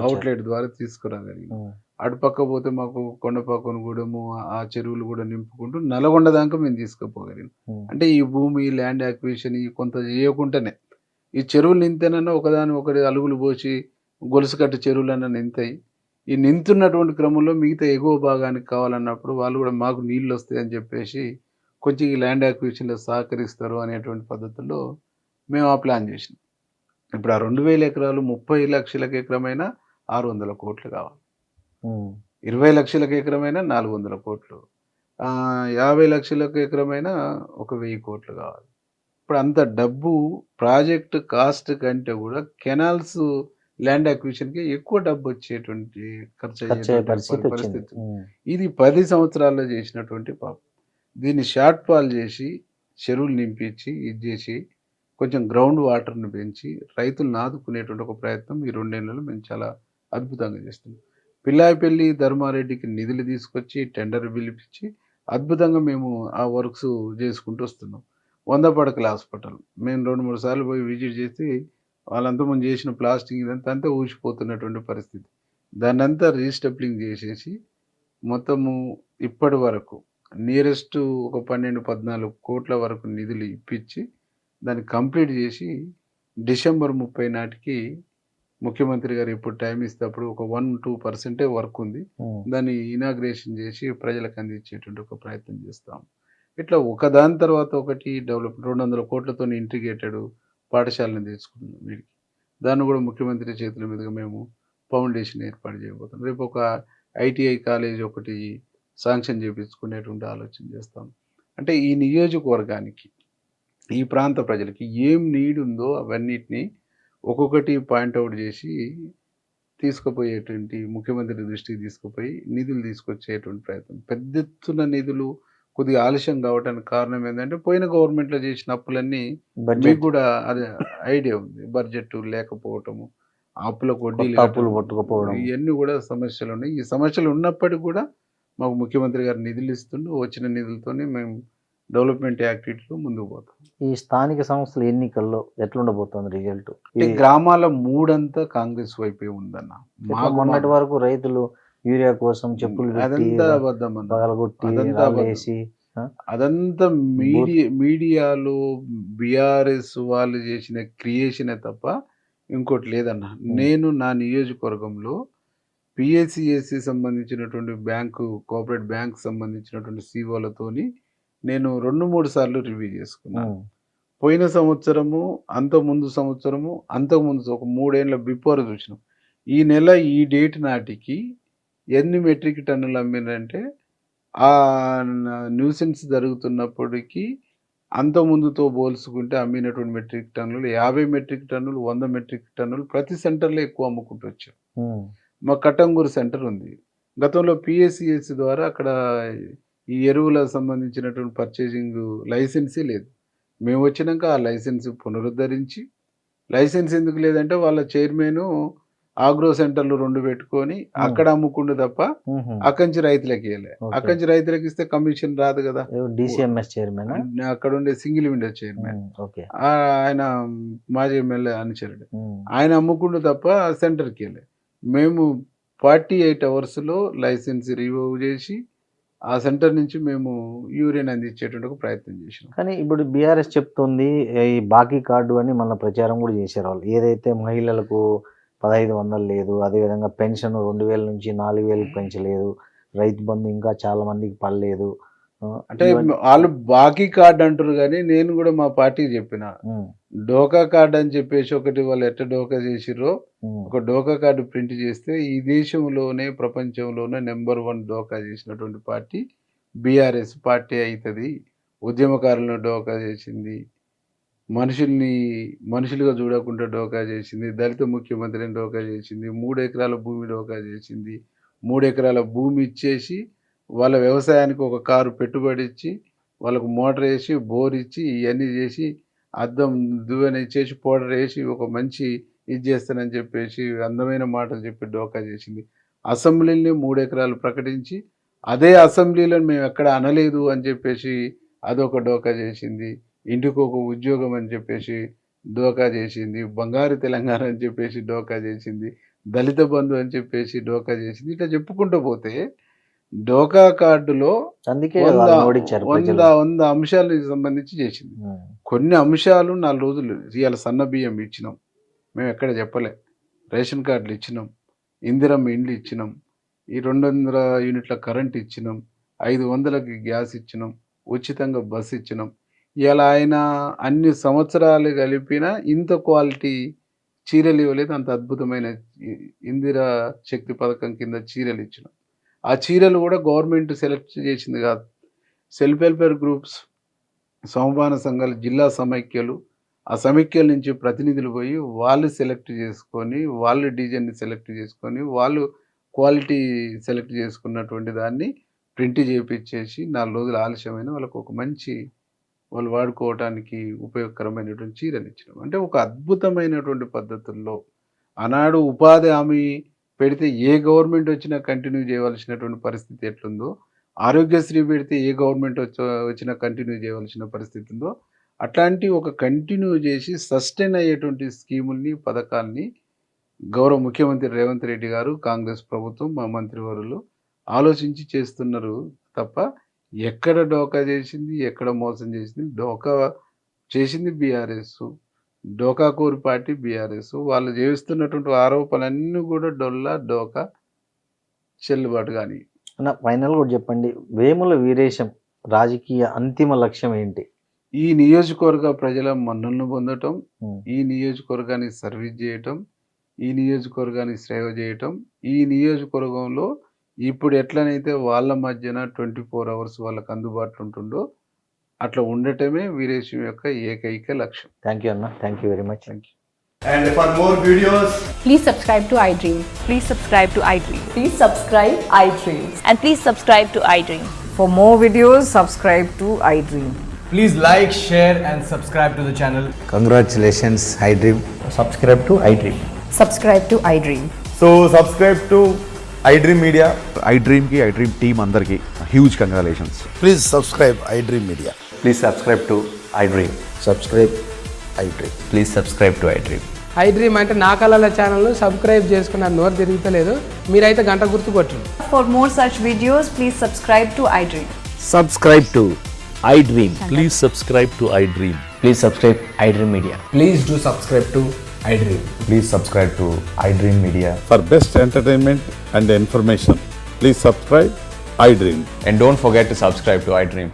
అవుట్లెట్ ద్వారా తీసుకురాగలిగినాం. అటుపక్క పోతే మాకు కొండపాకొనగూడెము ఆ చెరువులు కూడా నింపుకుంటూ నల్గొండ దాకా మేము తీసుకుపోగలిగినాం. అంటే ఈ భూమి ల్యాండ్ అక్విజిషన్ కొంత చేయకుండానే ఈ చెరువులు నింతేనన్నా ఒకదాని ఒకటి అలుగులు పోసి గొలుసు కట్టు చెరువులన్నా నింతాయి. ఈ నింతున్నటువంటి క్రమంలో మిగతా ఎగువ భాగానికి కావాలన్నప్పుడు వాళ్ళు కూడా మాకు నీళ్ళు వస్తాయి అని చెప్పేసి కొంచెం ఈ ల్యాండ్ అక్విజిషన్లో సహకరిస్తారు అనేటువంటి పద్ధతుల్లో మేము ఆ ప్లాన్ చేసినాం. ఇప్పుడు ఆ 2000 ఎకరాలు 30 లక్షలకు ఎకరమైనా 600 కోట్లు కావాలి, 20 లక్షలకు ఎకరమైనా 400 కోట్లు, 50 లక్షలకు ఎకరమైనా 1000 కోట్లు కావాలి. ఇప్పుడు అంత డబ్బు ప్రాజెక్ట్ కాస్ట్ కంటే కూడా కెనాల్స్ ల్యాండ్ అక్విజిషన్కి ఎక్కువ డబ్బు వచ్చేటువంటి ఖర్చు అయ్యే పరిస్థితి. ఇది 10 సంవత్సరాల్లో చేసినటువంటి పాపం. దీన్ని షార్ట్ ఫాల్ చేసి చెరువులు నింపించి ఇది చేసి కొంచెం గ్రౌండ్ వాటర్ని పెంచి రైతులను ఆదుకునేటువంటి ఒక ప్రయత్నం ఈ 2 నెలలు మేము చాలా అద్భుతంగా చేస్తున్నాం. పిల్లాయిపల్లి ధర్మారెడ్డికి నిధులు తీసుకొచ్చి టెండర్ పిలిపించి అద్భుతంగా మేము ఆ వర్క్స్ చేసుకుంటూ వస్తున్నాం. 100 పడకల హాస్పిటల్ మేము 2-3 సార్లు పోయి విజిట్ చేసి వాళ్ళంతా మనం చేసిన ప్లాస్టింగ్ ఇదంతా అంతా ఊసిపోతున్నటువంటి పరిస్థితి. దాన్ని అంతా రీస్టెప్లింగ్ చేసేసి మొత్తము ఇప్పటి వరకు నియరెస్ట్ ఒక 12-14 కోట్ల వరకు నిధులు ఇప్పించి దాన్ని కంప్లీట్ చేసి డిసెంబర్ 30 నాటికి ముఖ్యమంత్రి గారు ఎప్పుడు టైం ఇస్తే అప్పుడు ఒక 1-2% వర్క్ ఉంది, దాన్ని ఇనాగ్రేషన్ చేసి ప్రజలకు అందించేటువంటి ఒక ప్రయత్నం చేస్తాం. ఇట్లా ఒకదాని తర్వాత ఒకటి డెవలప్ 200 కోట్లతో ఇంటిగ్రేటెడ్ పాఠశాలను తెచ్చుకున్నాం వీడికి. దాన్ని కూడా ముఖ్యమంత్రి చేతుల మీదుగా మేము ఫౌండేషన్ ఏర్పాటు చేయబోతున్నాం. రేపు ఒక ఐటీఐ కాలేజ్ ఒకటి శాంక్షన్ చేయించుకునేటువంటి ఆలోచన చేస్తాం. అంటే ఈ నియోజకవర్గానికి ఈ ప్రాంత ప్రజలకి ఏం నీడ్ ఉందో అవన్నిటిని ఒక్కొక్కటి పాయింట్అవుట్ చేసి తీసుకుపోయేటువంటి ముఖ్యమంత్రి దృష్టికి తీసుకుపోయి నిధులు తీసుకొచ్చేటువంటి ప్రయత్నం. పెద్ద ఎత్తున నిధులు కొద్దిగా ఆలస్యం కావడానికి కారణం ఏంటంటే పోయిన గవర్నమెంట్లో చేసిన అప్పులన్నీ మీకు కూడా అదే ఐడియా ఉంది, బడ్జెట్ లేకపోవటము, అప్పులకు వడ్డీలు పట్టుకుపోవడం, ఇవన్నీ కూడా సమస్యలు ఉన్నాయి. ఈ సమస్యలు ఉన్నప్పటికీ కూడా మాకు ముఖ్యమంత్రి గారు నిధులు ఇస్తుండూ వచ్చిన నిధులతోనే మేము డెవలప్మెంట్ యాక్టివిటీలో ముందుకు పోతాం. ఈ స్థానిక సంస్థల ఎన్నికల్లో ఎట్లుండబోతుంది రిజల్ట్? గ్రామాల మూడంతా కాంగ్రెస్ వైపే ఉందన్న. మొన్నటి వరకు రైతులు యూరియా కోసం చెప్పులు అదంతా అబద్ధం అదంతా మీడియాలో బీఆర్ఎస్ వాళ్ళు చేసిన క్రియేషనే తప్ప ఇంకోటి లేదన్న. నేను నా నియోజకవర్గంలో పిఎస్సిఎస్సి సంబంధించినటువంటి బ్యాంకు కోఆపరేటివ్ బ్యాంక్ సంబంధించినటువంటి సిఓలతోని నేను 2-3 సార్లు రివ్యూ చేసుకున్నాను. పోయిన సంవత్సరము, అంతకుముందు సంవత్సరము, అంతకుముందు ఒక 3 ఏళ్ళ బిఫోర్ చూసినాం. ఈ నెల ఈ డేట్ నాటికి ఎన్ని మెట్రిక్ టన్నులు అమ్మినంటే ఆ న్యూసెన్స్ జరుగుతున్నప్పటికీ అంతకుముందుతో పోల్చుకుంటే అమ్మినటువంటి మెట్రిక్ టన్నులు 50 మెట్రిక్ టన్నులు, 100 మెట్రిక్ టన్నులు ప్రతి సెంటర్లో ఎక్కువ అమ్ముకుంటూ వచ్చాం. మా కట్టంగూరు సెంటర్ ఉంది. గతంలో పిఎస్సిఎస్ ద్వారా అక్కడ ఈ ఎరువులకు సంబంధించినటువంటి పర్చేసింగ్ లైసెన్సే లేదు. మేము వచ్చినాక ఆ లైసెన్స్ పునరుద్ధరించి, లైసెన్స్ ఎందుకు లేదంటే వాళ్ళ చైర్మన్ ఆగ్రో సెంటర్లు 2 పెట్టుకొని అక్కడ అమ్ముకుండు తప్ప అక్కడి నుంచి రైతులకి ఇవ్వలే. అక్కడి నుంచి రైతులకు ఇస్తే కమిషన్ రాదు కదా. డిసిఎంఎస్ చైర్మన్ అక్కడ ఉండే సింగిల్ విండో చైర్మన్ ఆయన మాజీ ఎమ్మెల్యే అనుచరుడు, ఆయన అమ్ముకుండు తప్ప సెంటర్కి వెళ్ళే. మేము 48 అవర్స్లో లైసెన్స్ రివోవ్ చేసి ఆ సెంటర్ నుంచి మేము యూరియన్ అందించేటువంటి ప్రయత్నం చేసినాం. కానీ ఇప్పుడు బీఆర్ఎస్ చెప్తుంది ఈ బాకీ కార్డు అని మన ప్రచారం కూడా చేశారు వాళ్ళు. ఏదైతే మహిళలకు 1500 లేదు, అదేవిధంగా పెన్షన్ 2000 నుంచి 4000 పెంచలేదు, రైతు బంధు ఇంకా చాలా మందికి పడలేదు. అంటే వాళ్ళు బాకీ కార్డు అంటారు. కానీ నేను కూడా మా పార్టీకి చెప్పిన డోకా కార్డు అని చెప్పేసి ఒకటి వాళ్ళు ఎట్ట డోకా చేసిర్రో ఒక డోకా కార్డు ప్రింట్ చేస్తే ఈ దేశంలోనే ప్రపంచంలోనే నెంబర్ 1 డోకా చేసినటువంటి పార్టీ బీఆర్ఎస్ పార్టీ అవుతుంది. ఉద్యమకారులను డోకా చేసింది, మనుషులుగా చూడకుండా డోకా చేసింది, దళిత ముఖ్యమంత్రిని డోకా చేసింది, 3 ఎకరాల భూమి డోకా చేసింది. 3 ఎకరాల భూమి ఇచ్చేసి వాళ్ళ వ్యవసాయానికి ఒక కారు పెట్టుబడి ఇచ్చి వాళ్ళకు మోటార్ వేసి బోర్ ఇచ్చి ఇవన్నీ చేసి అద్దం దువ్వెన ఇచ్చేసి పౌడర్ వేసి ఒక మంచి ఇది చేస్తానని చెప్పేసి అందమైన మాటలు చెప్పి డోకా చేసింది. అసెంబ్లీని 3 ఎకరాలు ప్రకటించి అదే అసెంబ్లీలో మేము ఎక్కడ అనలేదు అని చెప్పేసి అదొక డోకా చేసింది. ఇంటికి ఒక ఉద్యోగం అని చెప్పేసి డోకా చేసింది. బంగారు తెలంగాణ అని చెప్పేసి డోకా చేసింది. దళిత బంధు అని చెప్పేసి డోకా చేసింది. ఇట్లా చెప్పుకుంటూ పోతే డోకా కార్డులో 100 అంశాలకు సంబంధించి చేసింది. కొన్ని అంశాలు 4 రోజులు ఇవాళ సన్న బియ్యం ఇచ్చినాం, మేము ఎక్కడ చెప్పలే. రేషన్ కార్డులు ఇచ్చినాం, ఇందిరమ్మ ఇండ్లు ఇచ్చినాం, ఈ 200 యూనిట్ల కరెంట్ ఇచ్చినాం, 500కి గ్యాస్ ఇచ్చినాం, ఉచితంగా బస్సు ఇచ్చినాం. ఇలా ఆయన అన్ని సంవత్సరాలు కలిపినా ఇంత క్వాలిటీ చీరలు ఇవ్వలేదు. అంత అద్భుతమైన ఇందిరా శక్తి పథకం కింద చీరలు ఇచ్చినాం. ఆ చీరలు కూడా గవర్నమెంట్ సెలెక్ట్ చేసింది కాదు. సెల్ఫ్ వెల్ఫేర్ గ్రూప్స్, సమపాన సంఘాలు, జిల్లా సమైక్యలు, ఆ సమైక్యల నుంచి ప్రతినిధులు పోయి వాళ్ళు సెలెక్ట్ చేసుకొని, వాళ్ళు డిజైన్ని సెలెక్ట్ చేసుకొని, వాళ్ళు క్వాలిటీ సెలెక్ట్ చేసుకున్నటువంటి దాన్ని ప్రింట్ చేయించేసి 4 రోజులు ఆలస్యమైన వాళ్ళకు ఒక మంచి వాళ్ళు వాడుకోవడానికి ఉపయోగకరమైనటువంటి చీరలు ఇచ్చినాం. అంటే ఒక అద్భుతమైనటువంటి పద్ధతుల్లో ఆనాడు ఉపాధి హామీ పెడితే ఏ గవర్నమెంట్ వచ్చినా కంటిన్యూ చేయవలసినటువంటి పరిస్థితి ఎట్లుందో, ఆరోగ్యశ్రీ పెడితే ఏ గవర్నమెంట్ వచ్చినా కంటిన్యూ చేయవలసిన పరిస్థితి ఉందో, అట్లాంటి ఒక కంటిన్యూ చేసి సస్టైన్ అయ్యేటువంటి స్కీముల్ని, పథకాల్ని గౌరవ ముఖ్యమంత్రి రేవంత్ రెడ్డి గారు, కాంగ్రెస్ ప్రభుత్వం, మా మంత్రివర్యులు ఆలోచించి చేస్తున్నారు తప్ప ఎక్కడ డోకా చేసింది, ఎక్కడ మోసం చేసింది. డోకా చేసింది బీఆర్ఎస్, డోకా కోరి పార్టీ బీఆర్ఎస్. వాళ్ళు చేస్తున్నటువంటి ఆరోపణలన్నీ కూడా డోకా చెల్లుబాటు కానీ. ఫైనల్ కూడా చెప్పండి, వేముల వీరేశం రాజకీయ అంతిమ లక్ష్యం ఏంటి? ఈ నియోజకవర్గ ప్రజల మన్ననలు పొందటం, ఈ నియోజకవర్గాన్ని సర్వీస్ చేయటం, ఈ నియోజకవర్గాన్ని సేవ చేయటం, ఈ నియోజకవర్గంలో ఇప్పుడు ఎట్లనైతే వాళ్ళ మధ్యన 24 hours వాళ్ళకి అందుబాటులో ఉంటుందో అట్లా ఉండటమే వీరేశం యొక్క ఏకైక లక్ష్యం. థ్యాంక్ యూ అన్న, thank you very much. Thank you. And for more videos, please subscribe to iDream. Please subscribe to iDream. Please subscribe iDream. And please subscribe to iDream. For more videos, subscribe to iDream. please like, share and subscribe to the channel. Congratulations, iDream. Subscribe to iDream. Subscribe to iDream. So subscribe to iDream Media. iDream ki iDream team andarki huge congratulations. Please subscribe iDream Media. Please subscribe to iDream. Subscribe iDream. Please subscribe to iDream. iDream అంటే నా కళల channel subscribe చేసుకున్న నోరు తిరుగుతలేదు, మీరైతే గంట గుర్తు కొట్టండి. For more such videos, please subscribe to iDream. Subscribe to iDream. Please subscribe to iDream. Please subscribe iDream Media. Please do subscribe to iDream. Please subscribe to iDream Media. For best entertainment and information, please subscribe iDream. And don't forget to subscribe to iDream.